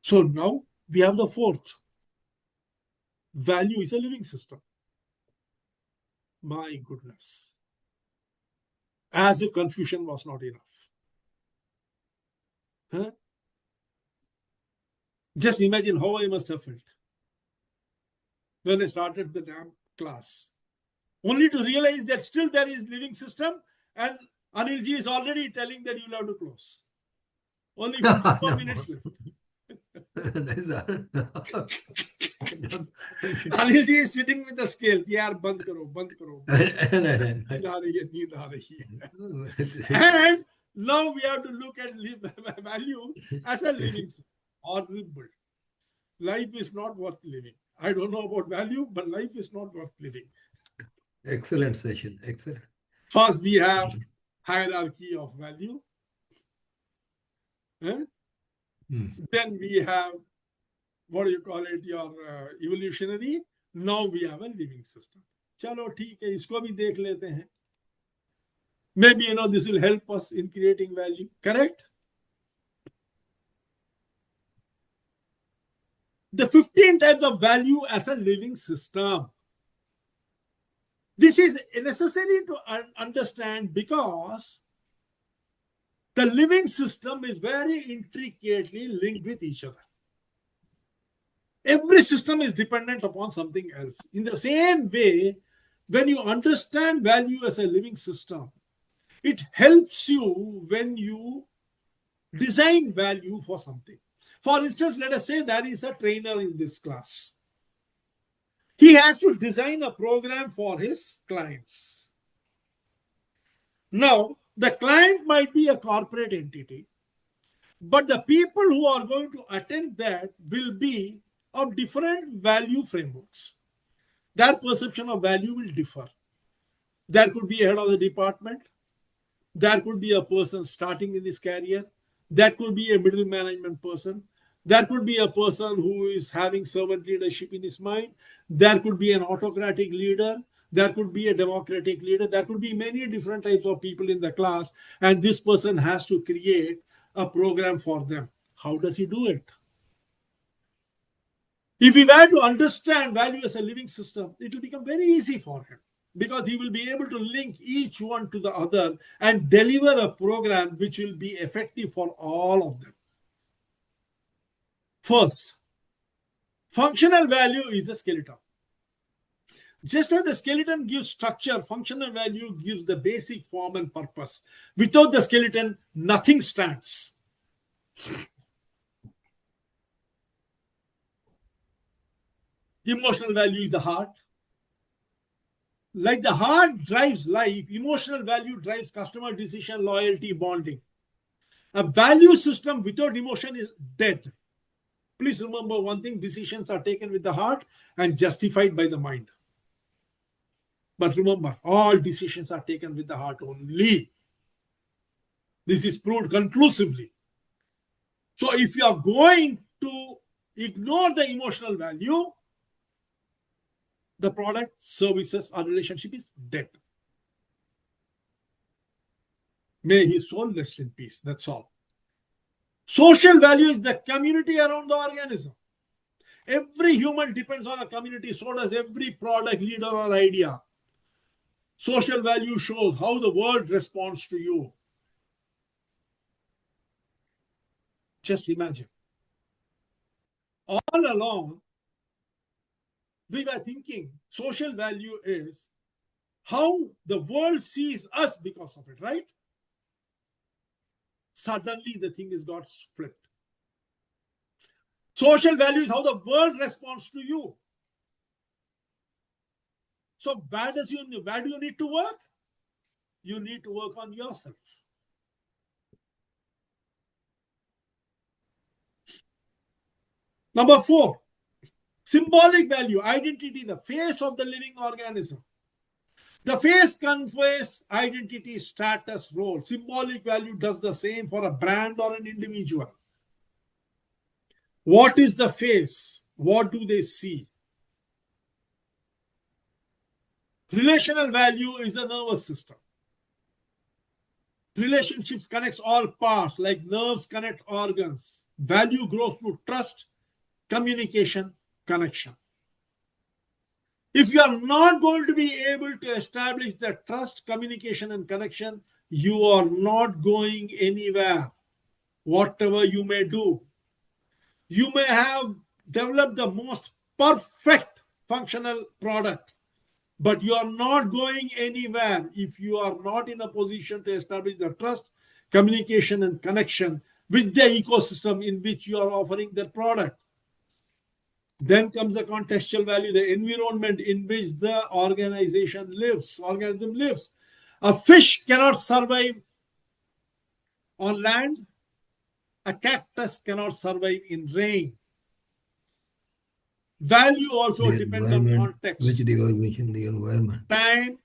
So now we have the fourth. Value is a living system. My goodness. As if confusion was not enough. Huh? Just imagine how I must have felt when I started the damn class. Only to realize that still there is living system and Anilji is already telling that you'll have to close. Only 54 minutes left. Anilji is sitting with the scale. Yaar, band karo. And now we have to look at value as a living system. Horrible. Life is not worth living. I don't know about value, but life is not worth living. Excellent session. Excellent. First, we have hierarchy of value. Then we have, what do you call it, your evolutionary. Now we have a living system. Chalo, theek hai, isko bhi dekh lete hain. Maybe, this will help us in creating value. Correct? The 15 types of value as a living system. This is necessary to understand because the living system is very intricately linked with each other. Every system is dependent upon something else. In the same way, when you understand value as a living system, It helps you when you design value for something. For instance, let us say there is a trainer in this class. He has to design a program for his clients. Now, the client might be a corporate entity, but the people who are going to attend that will be of different value frameworks. Their perception of value will differ. There could be a head of the department. There could be a person starting in his career. That could be a middle management person. There could be a person who is having servant leadership in his mind. There could be an autocratic leader. There could be a democratic leader. There could be many different types of people in the class. And this person has to create a program for them. How does he do it? If we were to understand value as a living system, it will become very easy for him, because he will be able to link each one to the other and deliver a program which will be effective for all of them. First, functional value is the skeleton. Just as the skeleton gives structure, functional value gives the basic form and purpose. Without the skeleton, nothing stands. Emotional value is the heart. Like the heart drives life, emotional value drives customer decision, loyalty, bonding. A value system without emotion is dead. Please remember one thing: decisions are taken with the heart and justified by the mind. But remember, all decisions are taken with the heart only. This is proved conclusively. So if you are going to ignore the emotional value, the product, services, or relationship is dead. May his soul rest in peace. That's all. Social value is the community around the organism. Every human depends on a community. So does every product, leader, or idea. Social value shows how the world responds to you. Just imagine. All along, we were thinking social value is how the world sees us because of it, right? Suddenly, the thing has got flipped. Social value is how the world responds to you. So where do you need to work? You need to work on yourself. Number 4, symbolic value, identity, the face of the living organism. The face conveys identity, status, role. Symbolic value does the same for a brand or an individual. What is the face? What do they see? Relational value is a nervous system. Relationships connects all parts, like nerves connect organs. Value grows through trust, communication, connection. If you are not going to be able to establish the trust, communication, and connection, you are not going anywhere, whatever you may do. You may have developed the most perfect functional product, but you are not going anywhere if you are not in a position to establish the trust, communication, and connection with the ecosystem in which you are offering that product. Then comes the contextual value, the environment in which the organism lives. A fish cannot survive on land. A cactus cannot survive in rain. Value also depends on context. Which the organization, the environment. Time,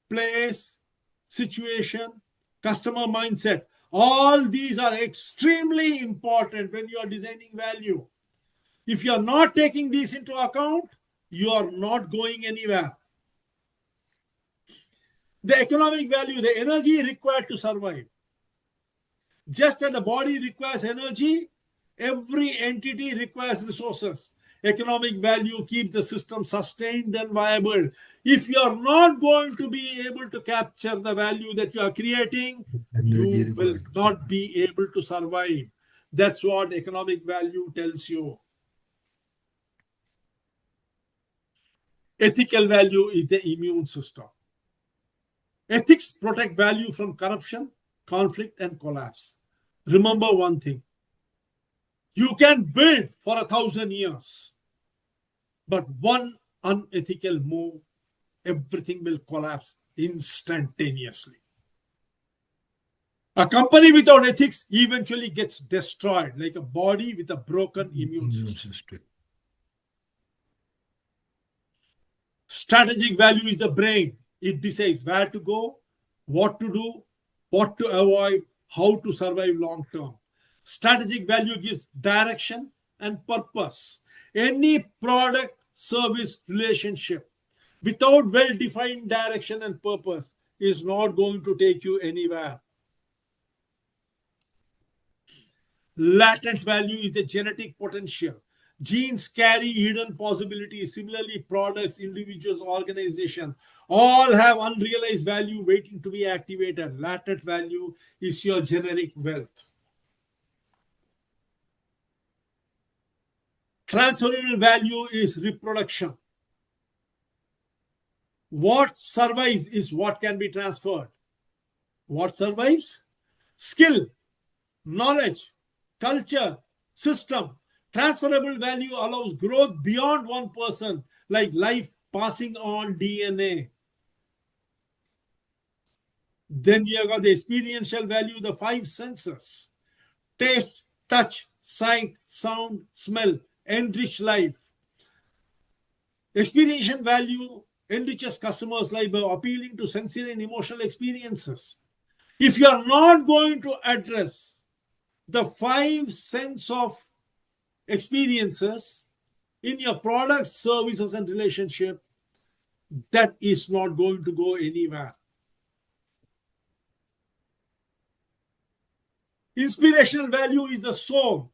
place, situation, customer mindset. All these are extremely important when you are designing value. If you are not taking these into account, you are not going anywhere. The economic value, the energy required to survive. Just as the body requires energy, every entity requires resources. Economic value keeps the system sustained and viable. If you are not going to be able to capture the value that you are creating, you will not be able to survive. That's what economic value tells you. Ethical value is the immune system. Ethics protect value from corruption, conflict, and collapse. Remember one thing. You can build for 1,000 years, but one unethical move, everything will collapse instantaneously. A company without ethics eventually gets destroyed, like a body with a broken immune system. Strategic value is the brain. It decides where to go, what to do, what to avoid, how to survive long term. Strategic value gives direction and purpose. Any product, service, relationship without well-defined direction and purpose is not going to take you anywhere. Latent value is the genetic potential. Genes carry hidden possibilities. Similarly, products, individuals, organizations all have unrealized value waiting to be activated. Latent value is your generic wealth. Transferable value is reproduction. What survives is what can be transferred. What survives? Skill, knowledge, culture, system. Transferable value allows growth beyond one person, like life passing on DNA. Then you have got the experiential value, the 5 senses. Taste, touch, sight, sound, smell, enrich life. Experiential value enriches customers' life by appealing to sensory and emotional experiences. If you are not going to address the 5 sense of experiences in your products, services, and relationship, that is not going to go anywhere. Inspirational value is the soul.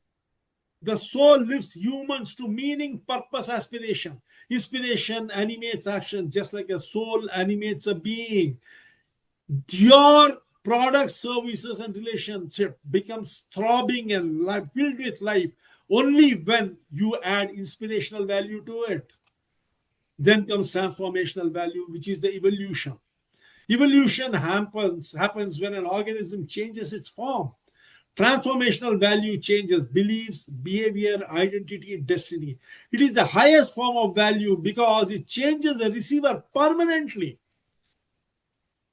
The soul lifts humans to meaning, purpose, aspiration. Inspiration animates action just like a soul animates a being. Your product, services, and relationship becomes throbbing and filled with life only when you add inspirational value to it. Then comes transformational value, which is the evolution. Evolution happens when an organism changes its form. Transformational value changes beliefs, behavior, identity, destiny. It is the highest form of value because it changes the receiver permanently.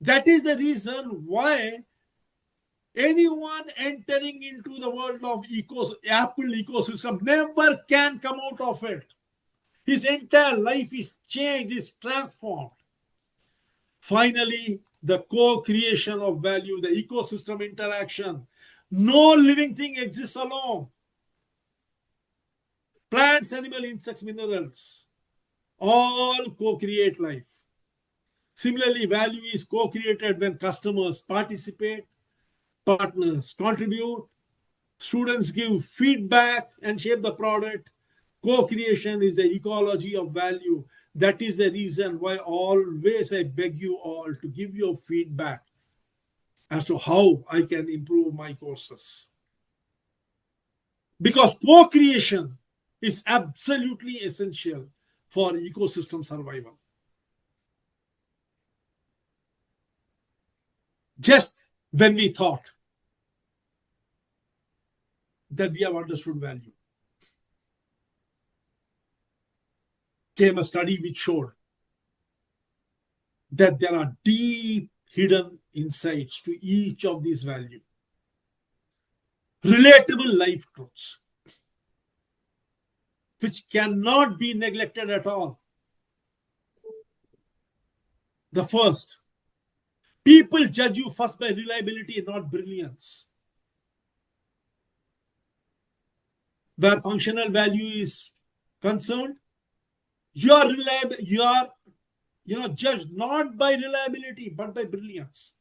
That is the reason why anyone entering into the world of Apple ecosystem never can come out of it. His entire life is changed, is transformed. Finally, the co-creation of value, the ecosystem interaction. No living thing exists alone. Plants, animals, insects, minerals, all co-create life. Similarly, value is co-created when customers participate, partners contribute, students give feedback and shape the product. Co-creation is the ecology of value. That is the reason why always I beg you all to give your feedback as to how I can improve my courses. Because co-creation is absolutely essential for ecosystem survival. Just when we thought that we have understood value, came a study which showed that there are deep hidden insights to each of these values. Relatable life truths, which cannot be neglected at all. The first, people judge you first by reliability, not brilliance. Where functional value is concerned, you are judged not by reliability, but by brilliance.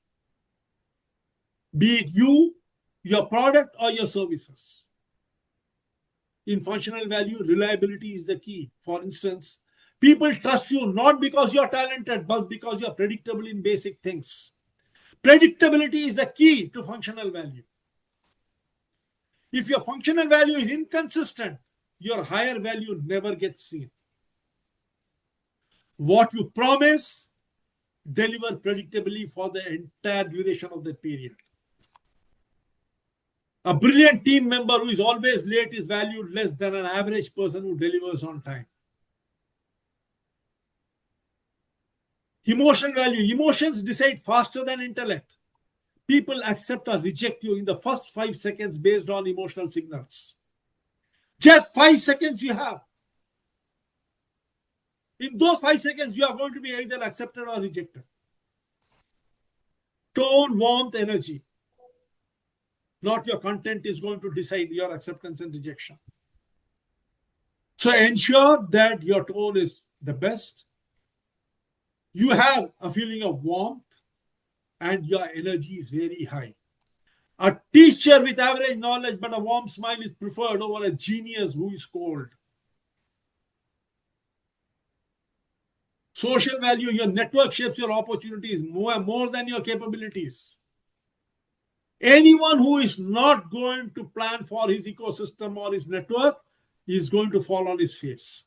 Be it you, your product, or your services. In functional value, reliability is the key. For instance, people trust you not because you are talented, but because you are predictable in basic things. Predictability is the key to functional value. If your functional value is inconsistent, your higher value never gets seen. What you promise deliver predictably for the entire duration of the period. A brilliant team member who is always late is valued less than an average person who delivers on time. Emotion value. Emotions decide faster than intellect. People accept or reject you in the first 5 seconds based on emotional signals. Just 5 seconds you have. In those 5 seconds, you are going to be either accepted or rejected. Tone, warmth, energy. Not your content is going to decide your acceptance and rejection. So ensure that your tone is the best. You have a feeling of warmth and your energy is very high. A teacher with average knowledge but a warm smile is preferred over a genius who is cold. Social value, your network shapes your opportunities more than your capabilities. Anyone who is not going to plan for his ecosystem or his network is going to fall on his face.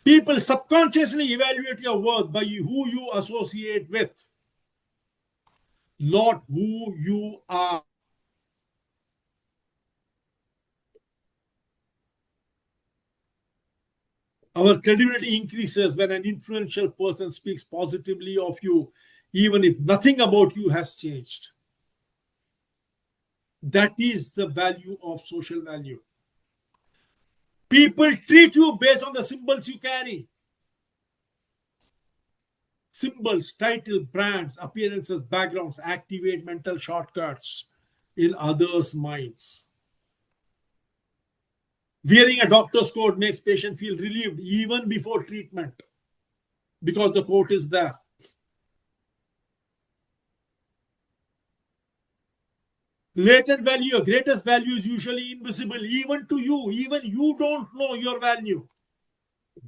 People subconsciously evaluate your worth by who you associate with, not who you are. Our credibility increases when an influential person speaks positively of you, even if nothing about you has changed. That is the value of social value. People treat you based on the symbols you carry. Symbols, title, brands, appearances, backgrounds activate mental shortcuts in others' minds. Wearing a doctor's coat makes patient feel relieved even before treatment because the coat is there. Latent value, your greatest value is usually invisible even to you. Even you don't know your value.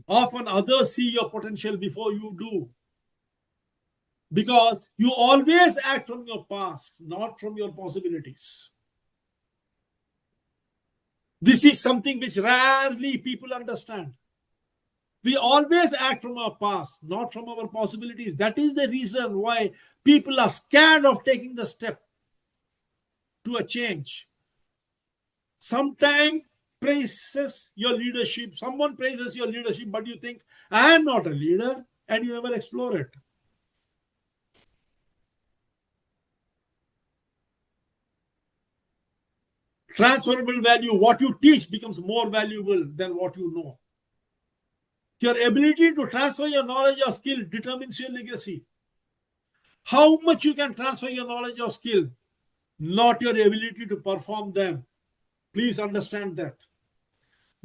Often others see your potential before you do. Because you always act from your past, not from your possibilities. This is something which rarely people understand. We always act from our past, not from our possibilities. That is the reason why people are scared of taking the step to a change. Sometimes praises your leadership. Someone praises your leadership, but you think, I am not a leader, and you never explore it. Transferable value. What you teach becomes more valuable than what you know. Your ability to transfer your knowledge or skill determines your legacy. How much you can transfer your knowledge or skill, not your ability to perform them. Please understand that.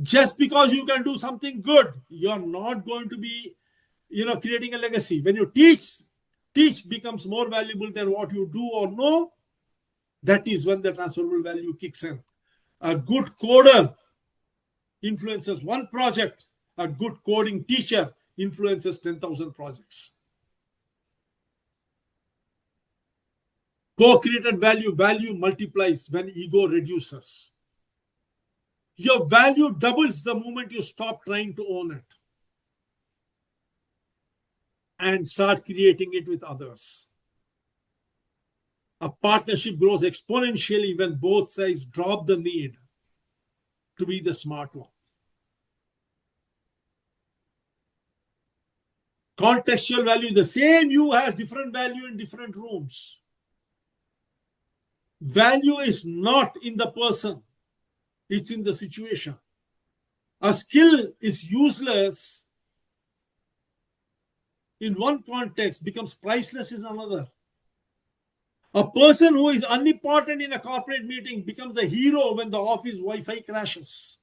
Just because you can do something good, you're not going to be, creating a legacy. When you teach becomes more valuable than what you do or know. That is when the transferable value kicks in. A good coder influences one project. A good coding teacher influences 10,000 projects. Co-created value multiplies when ego reduces. Your value doubles the moment you stop trying to own it and start creating it with others. A partnership grows exponentially when both sides drop the need to be the smart one. Contextual value, the same you has different value in different rooms. Value is not in the person, it's in the situation. A skill is useless in one context, becomes priceless in another. A person who is unimportant in a corporate meeting becomes the hero when the office Wi-Fi crashes.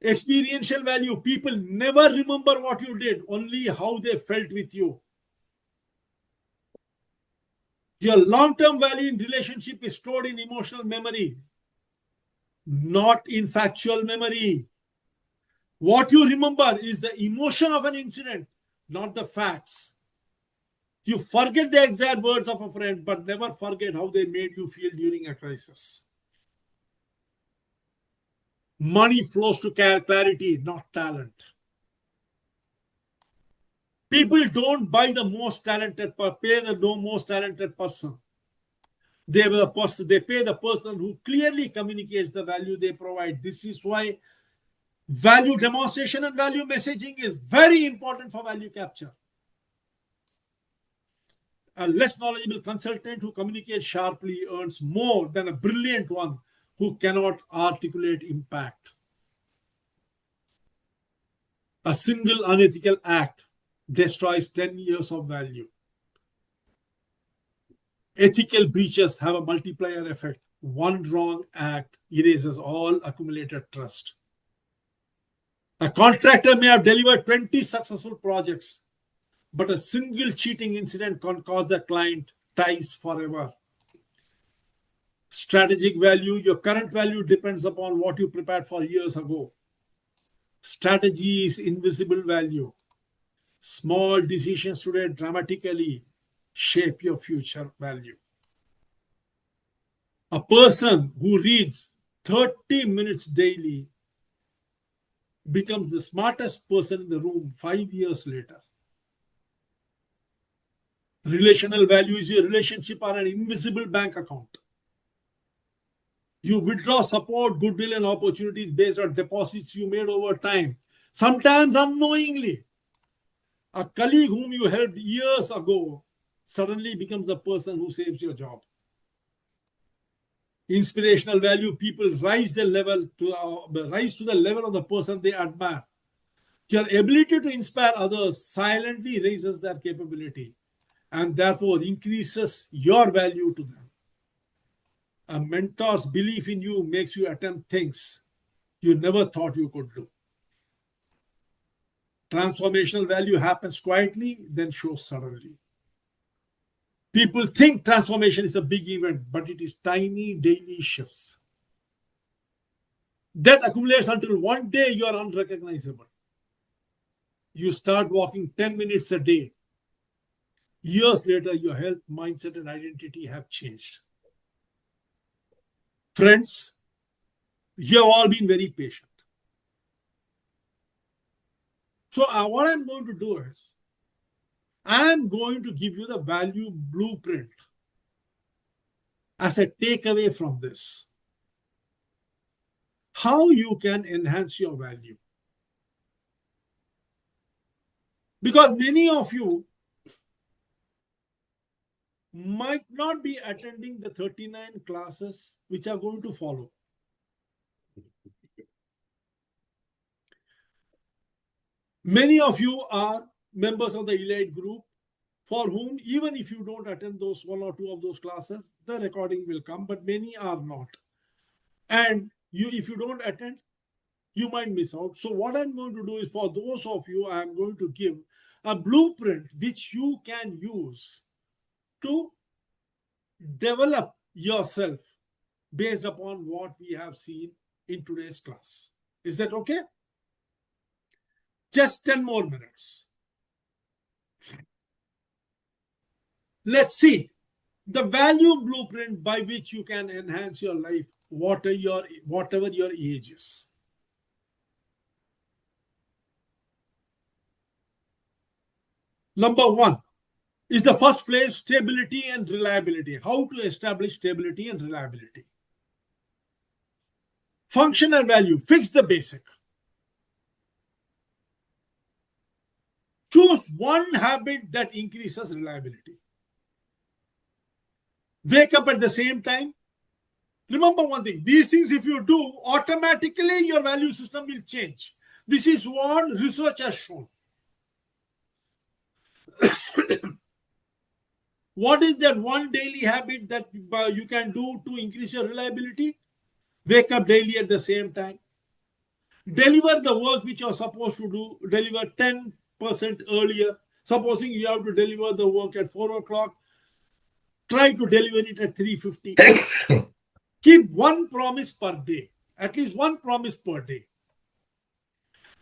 Experiential value, people never remember what you did, only how they felt with you. Your long-term value in relationship is stored in emotional memory, not in factual memory. What you remember is the emotion of an incident, not the facts. You forget the exact words of a friend, but never forget how they made you feel during a crisis. Money flows to clarity, not talent. People don't buy the most talented, pay the most talented person. They pay the person who clearly communicates the value they provide. This is why value demonstration and value messaging is very important for value capture. A less knowledgeable consultant who communicates sharply earns more than a brilliant one who cannot articulate impact. A single unethical act destroys 10 years of value. Ethical breaches have a multiplier effect. One wrong act erases all accumulated trust. A contractor may have delivered 20 successful projects, but a single cheating incident can cause the client ties forever. Strategic value, your current value depends upon what you prepared for years ago. Strategy is invisible value. Small decisions today dramatically shape your future value. A person who reads 30 minutes daily becomes the smartest person in the room 5 years later. Relational value is your relationship or an invisible bank account. You withdraw support, goodwill, and opportunities based on deposits you made over time, sometimes unknowingly. A colleague whom you helped years ago suddenly becomes the person who saves your job. Inspirational value, people rise to the level of the person they admire. Your ability to inspire others silently raises their capability and therefore increases your value to them. A mentor's belief in you makes you attempt things you never thought you could do. Transformational value happens quietly, then shows suddenly. People think transformation is a big event, but it is tiny daily shifts. That accumulates until one day you are unrecognizable. You start walking 10 minutes a day. Years later, your health, mindset, and identity have changed. Friends, you have all been very patient. So what I'm going to do is, I'm going to give you the value blueprint as a takeaway from this. How you can enhance your value. Because many of you might not be attending the 39 classes which are going to follow. Many of you are members of the elite group for whom, even if you don't attend those one or two of those classes, the recording will come, but many are not. And if you don't attend, you might miss out. So what I'm going to do is, for those of you, I'm going to give a blueprint which you can use to develop yourself based upon what we have seen in today's class. Is that okay? Just 10 more minutes. Let's see the value blueprint by which you can enhance your life, whatever your age is. Number one is the first place, stability and reliability. How to establish stability and reliability. Functional value, fix the basic. Choose one habit that increases reliability. Wake up at the same time. Remember one thing, these things if you do, automatically your value system will change. This is what research has shown. What is that one daily habit that you can do to increase your reliability? Wake up daily at the same time. Deliver the work which you're supposed to do. Deliver 10% earlier. Supposing you have to deliver the work at 4 o'clock, try to deliver it at 3:50. Keep one promise per day. At least one promise per day.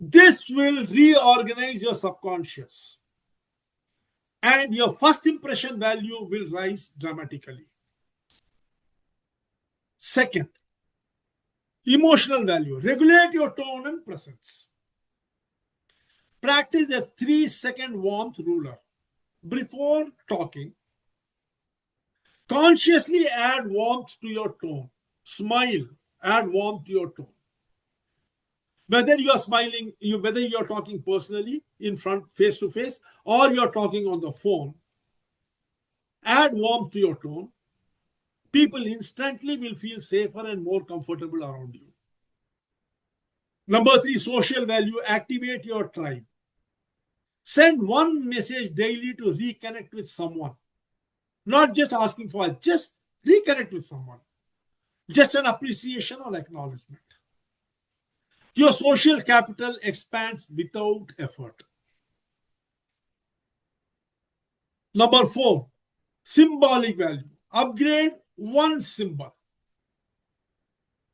This will reorganize your subconscious. And your first impression value will rise dramatically. Second, emotional value. Regulate your tone and presence. Practice the 3-second warmth ruler. Before talking, consciously add warmth to your tone. Smile, add warmth to your tone. Whether you are smiling, whether you are talking personally in front, face to face, or you are talking on the phone, add warmth to your tone. People instantly will feel safer and more comfortable around you. Number 3, social value. Activate your tribe. Send one message daily to reconnect with someone. Not just asking for it, just reconnect with someone. Just an appreciation or acknowledgement. Your social capital expands without effort. Number 4, symbolic value. Upgrade one symbol.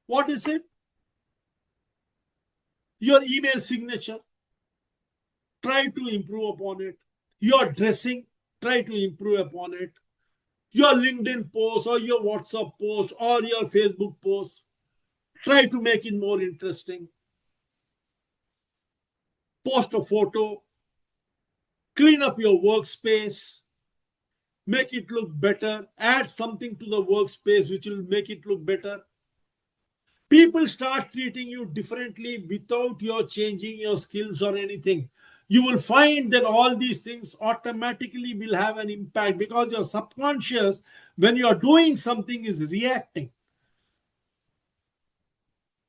What is it? Your email signature. Try to improve upon it. Your dressing, try to improve upon it. Your LinkedIn post or your WhatsApp post or your Facebook post, try to make it more interesting. Post a photo, clean up your workspace, make it look better, add something to the workspace which will make it look better. People start treating you differently without your changing your skills or anything. You will find that all these things automatically will have an impact because your subconscious, when you are doing something, is reacting.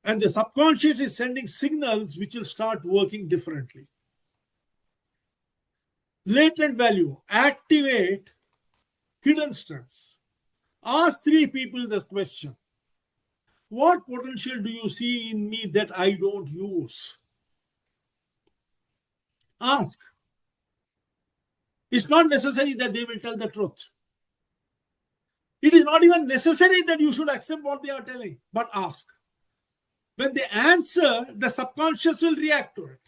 And the subconscious is sending signals which will start working differently. Latent value. Activate hidden strengths. Ask 3 people the question. What potential do you see in me that I don't use? Ask. It's not necessary that they will tell the truth. It is not even necessary that you should accept what they are telling, but ask. When they answer, the subconscious will react to it.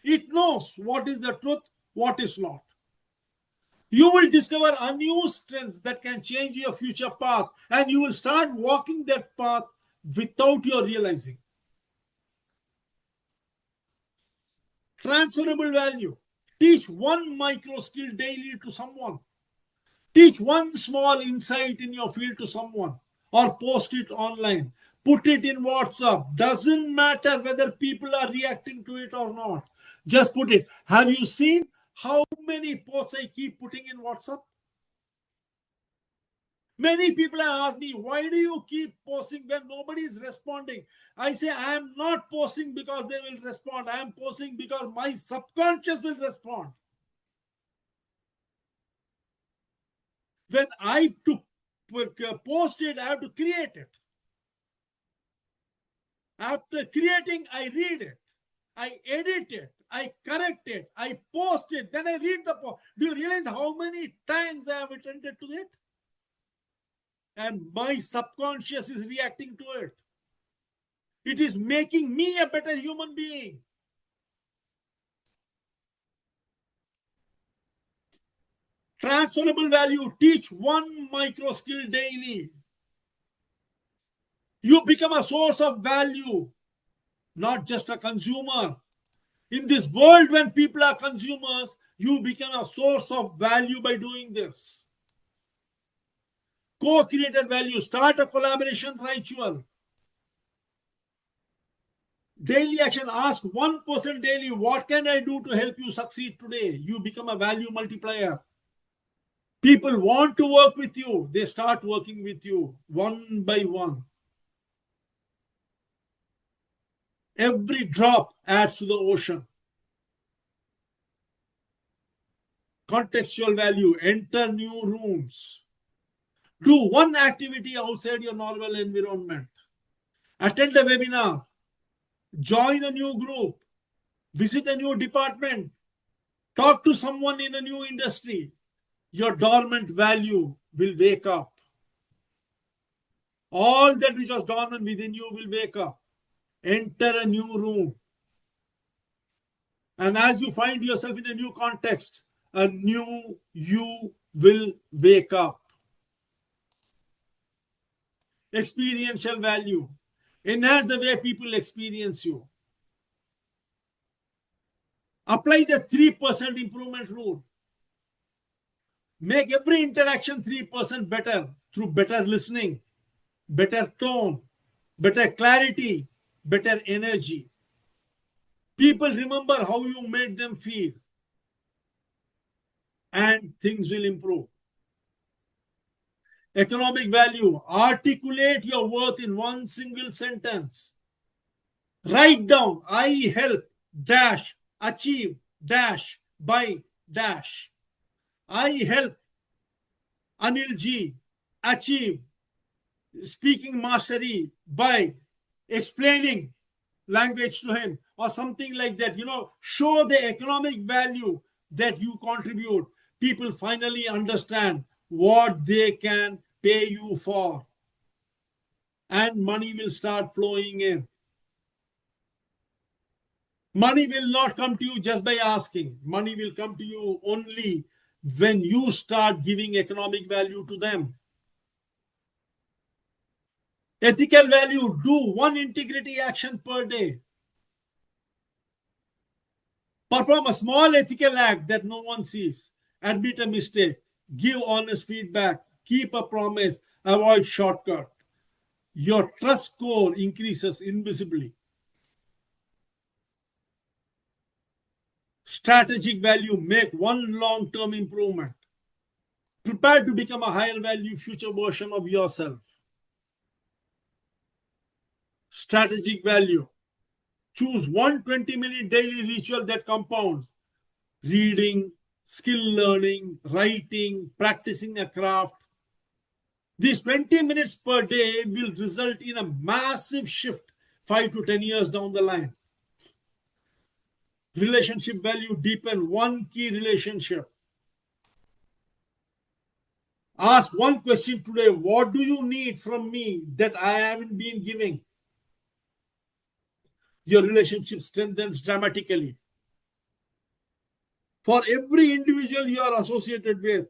It knows what is the truth, what is not. You will discover unused strengths that can change your future path, and you will start walking that path without your realizing. Transferable value. Teach one micro skill daily to someone. Teach one small insight in your field to someone or post it online. Put it in WhatsApp. Doesn't matter whether people are reacting to it or not. Just put it. Have you seen how many posts I keep putting in WhatsApp? Many people have asked me, why do you keep posting when nobody is responding? I say, I am not posting because they will respond. I am posting because my subconscious will respond. When I post it, I have to create it. After creating, I read it. I edit it. I correct it. I post it. Then I read the post. Do you realize how many times I have attended to it? And my subconscious is reacting to it. It is making me a better human being. Transferable value. Teach one micro skill daily. You become a source of value, not just a consumer. In this world, when people are consumers, you become a source of value by doing this. Co-created value. Start a collaboration ritual. Daily action. Ask one person daily, what can I do to help you succeed today? You become a value multiplier. People want to work with you. They start working with you one by one. Every drop adds to the ocean. Contextual value. Enter new rooms. Do one activity outside your normal environment. Attend a webinar. Join a new group. Visit a new department. Talk to someone in a new industry. Your dormant value will wake up. All that which was dormant within you will wake up. Enter a new room. And as you find yourself in a new context, a new you will wake up. Experiential value. Enhance the way people experience you. Apply the 3% improvement rule. Make every interaction 3% better through better listening, better tone, better clarity, better energy. People remember how you made them feel, and things will improve. Economic value. Articulate your worth in one single sentence. Write down, I help, dash, achieve, dash, by, dash. I help Anil Ji achieve speaking mastery by explaining language to him or something like that. Show the economic value that you contribute. People finally understand what they can pay you for, and money will start flowing in. Money will not come to you just by asking. Money will come to you only when you start giving economic value to them. Ethical value. Do one integrity action per day. Perform a small ethical act that no one sees. Admit a mistake. Give honest feedback. Keep a promise. Avoid shortcut. Your trust score increases invisibly. Strategic value. Make one long-term improvement. Prepare to become a higher value future version of yourself. Strategic value. Choose one 20-minute daily ritual that compounds. Reading, skill learning, writing, practicing a craft. These 20 minutes per day will result in a massive shift 5 to 10 years down the line. Relationship value. Deepen one key relationship. Ask one question today. What do you need from me that I haven't been giving? Your relationship strengthens dramatically. For every individual you are associated with,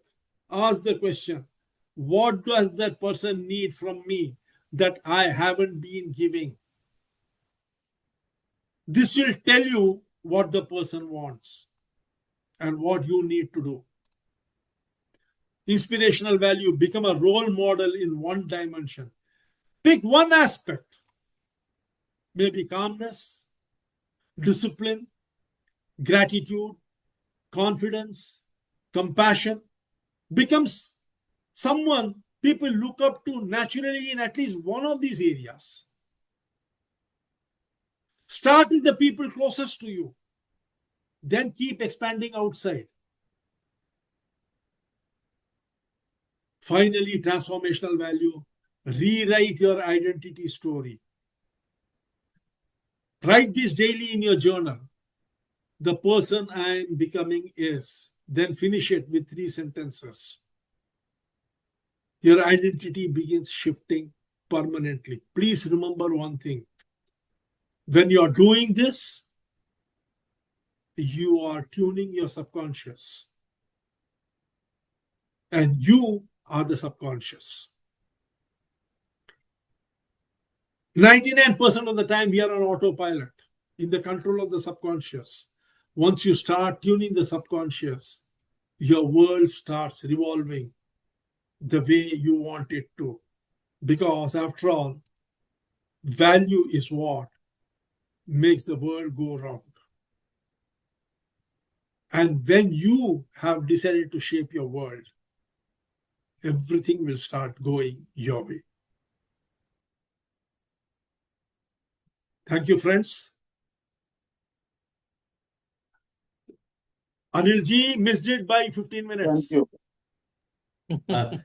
ask the question, what does that person need from me that I haven't been giving? This will tell you what the person wants and what you need to do. Inspirational value. Become a role model in one dimension. Pick one aspect. Maybe calmness, discipline, gratitude, confidence, compassion. Becomes someone people look up to naturally in at least one of these areas. Start with the people closest to you. Then keep expanding outside. Finally, transformational value. Rewrite your identity story. Write this daily in your journal. The person I am becoming is. Then finish it with 3 sentences. Your identity begins shifting permanently. Please remember one thing. When you are doing this, you are tuning your subconscious. And you are the subconscious. 99% of the time, we are on autopilot, in the control of the subconscious. Once you start tuning the subconscious, your world starts revolving the way you want it to. Because after all, value is what makes the world go round. And when you have decided to shape your world, everything will start going your way. Thank you, friends. Anil Ji missed it by 15 minutes. Thank you.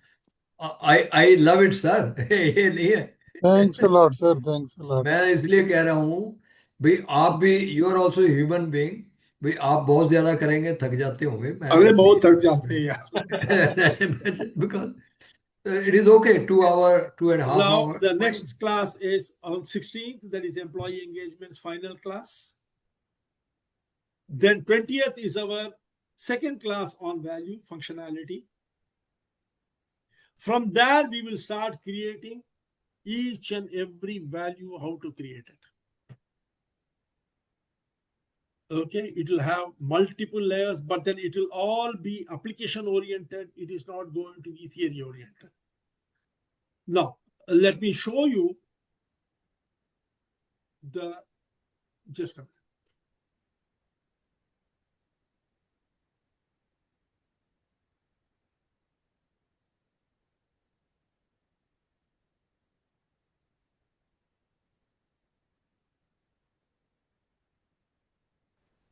I love it, sir. ये नहीं है. Thanks a lot, sir. Thanks a lot. मैं इसलिए कह रहा हूँ भाई आप भी you are also human being भाई आप बहुत ज्यादा करेंगे थक जाते होंगे. अरे बहुत थक जाते हैं यार. Because it is okay, 2 hour, 2.5 Now, hour. the next class is on 16th, that is employee engagement's final class. Then 20th is our second class on value functionality. From there, we will start creating each and every value, how to create it. Okay, it will have multiple layers, but then it will all be application oriented. It is not going to be theory oriented. Now, let me show you just a minute.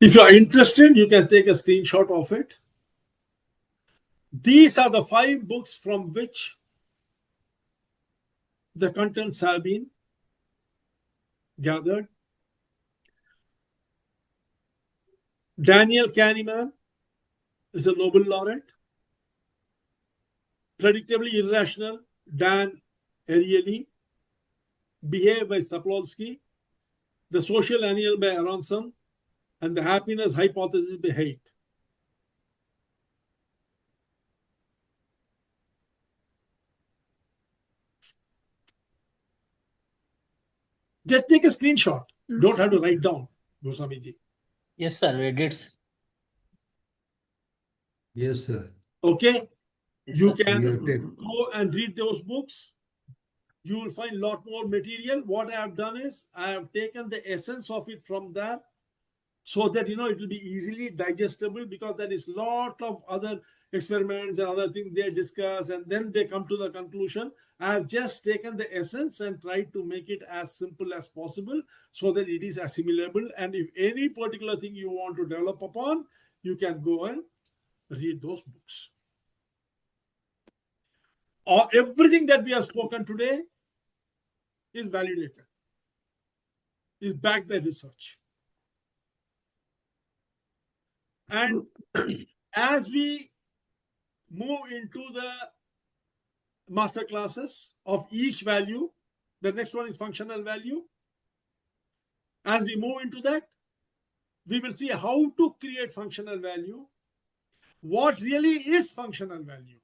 If you are interested, you can take a screenshot of it. These are the 5 books from which the contents have been gathered. Daniel Kahneman is a Nobel laureate. Predictably Irrational, Dan Ariely. Behave by Sapolsky. The Social Annual by Aronson. And the Happiness Hypothesis by Haidt. Just take a screenshot. Don't have to write down, Goswamiji. Yes, sir. We did. Yes, sir. Okay? Yes, You sir. can Yeah, take- go and read those books. You will find a lot more material. What I have done is I have taken the essence of it from there so that, it will be easily digestible, because there is a lot of other experiments and other things they discuss and then they come to the conclusion. I have just taken the essence and tried to make it as simple as possible so that it is assimilable. And if any particular thing you want to develop upon, you can go and read those books. Everything that we have spoken today is validated, is backed by research. And as we move into the master classes of each value, the next one is functional value. As we move into that, we will see how to create functional value. What really is functional value?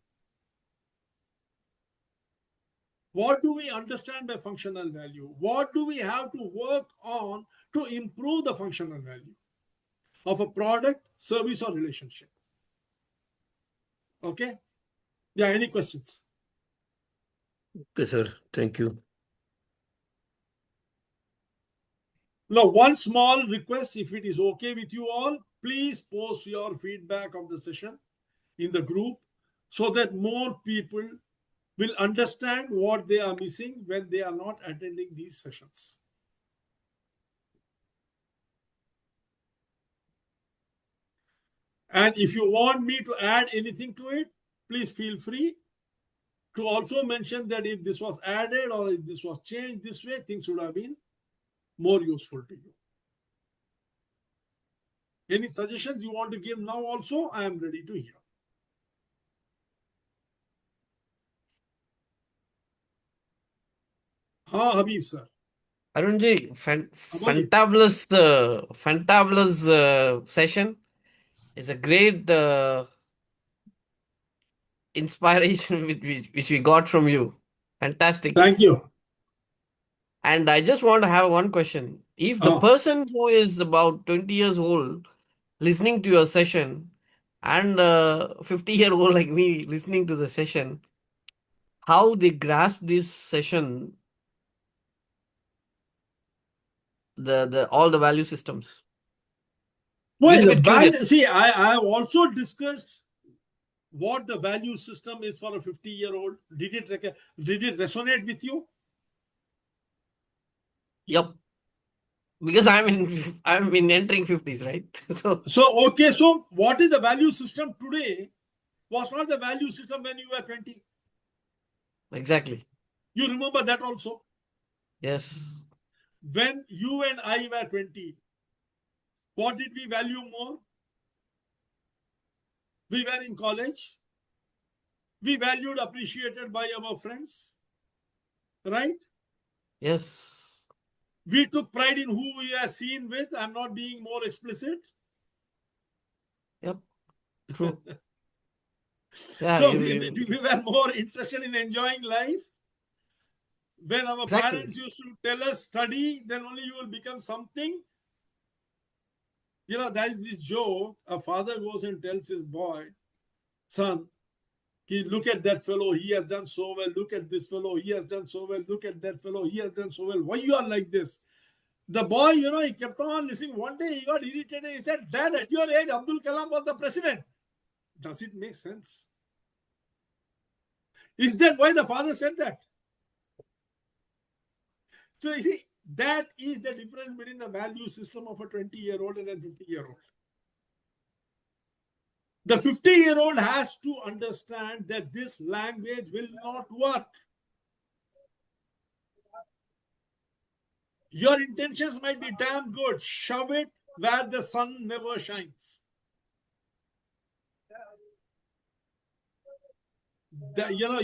What do we understand by functional value? What do we have to work on to improve the functional value of a product, service, or relationship? Okay? Yeah, any questions? Okay, sir. Thank you. Now, one small request, if it is okay with you all, please post your feedback of the session in the group so that more people will understand what they are missing when they are not attending these sessions. And if you want me to add anything to it, please feel free to also mention that if this was added or if this was changed this way, things would have been more useful to you. Any suggestions you want to give now also, I am ready to hear. Habib sir. Arunji, Amali. fantabulous session. It's a great inspiration which we got from you. Fantastic. Thank you. And I just want to have one question. If the person who is about 20 years old listening to your session and 50-year-old like me listening to the session, how they grasp this session, all the value systems? Well, Little the bit value, curious. see, I have also discussed what the value system is for a 50-year-old. Did it resonate with you? Yep. Because I'm in entering 50s, right? So okay, so what is the value system today was not the value system when you were 20. Exactly. You remember that also? Yes. When you and I were 20, what did we value more? We were in college. We valued, appreciated by our friends. Right? Yes. We took pride in who we are seen with. I'm not being more explicit. Yep. True. Yeah, So we were more interested in enjoying life. When our Exactly. parents used to tell us, study, then only you will become something. You know, there is this joke. A father goes and tells his boy, son, look at that fellow, he has done so well. Look at this fellow, he has done so well. Look at that fellow, he has done so well. Why you are like this? The boy, you know, he kept on listening. One day he got irritated. He said, Dad, at your age, Abdul Kalam was the president. Does it make sense? Is that why the father said that? So you see, that is the difference between the value system of a 20-year-old and a 50-year-old. The 50-year-old has to understand that this language will not work. Your intentions might be damn good. Shove it where the sun never shines. You know,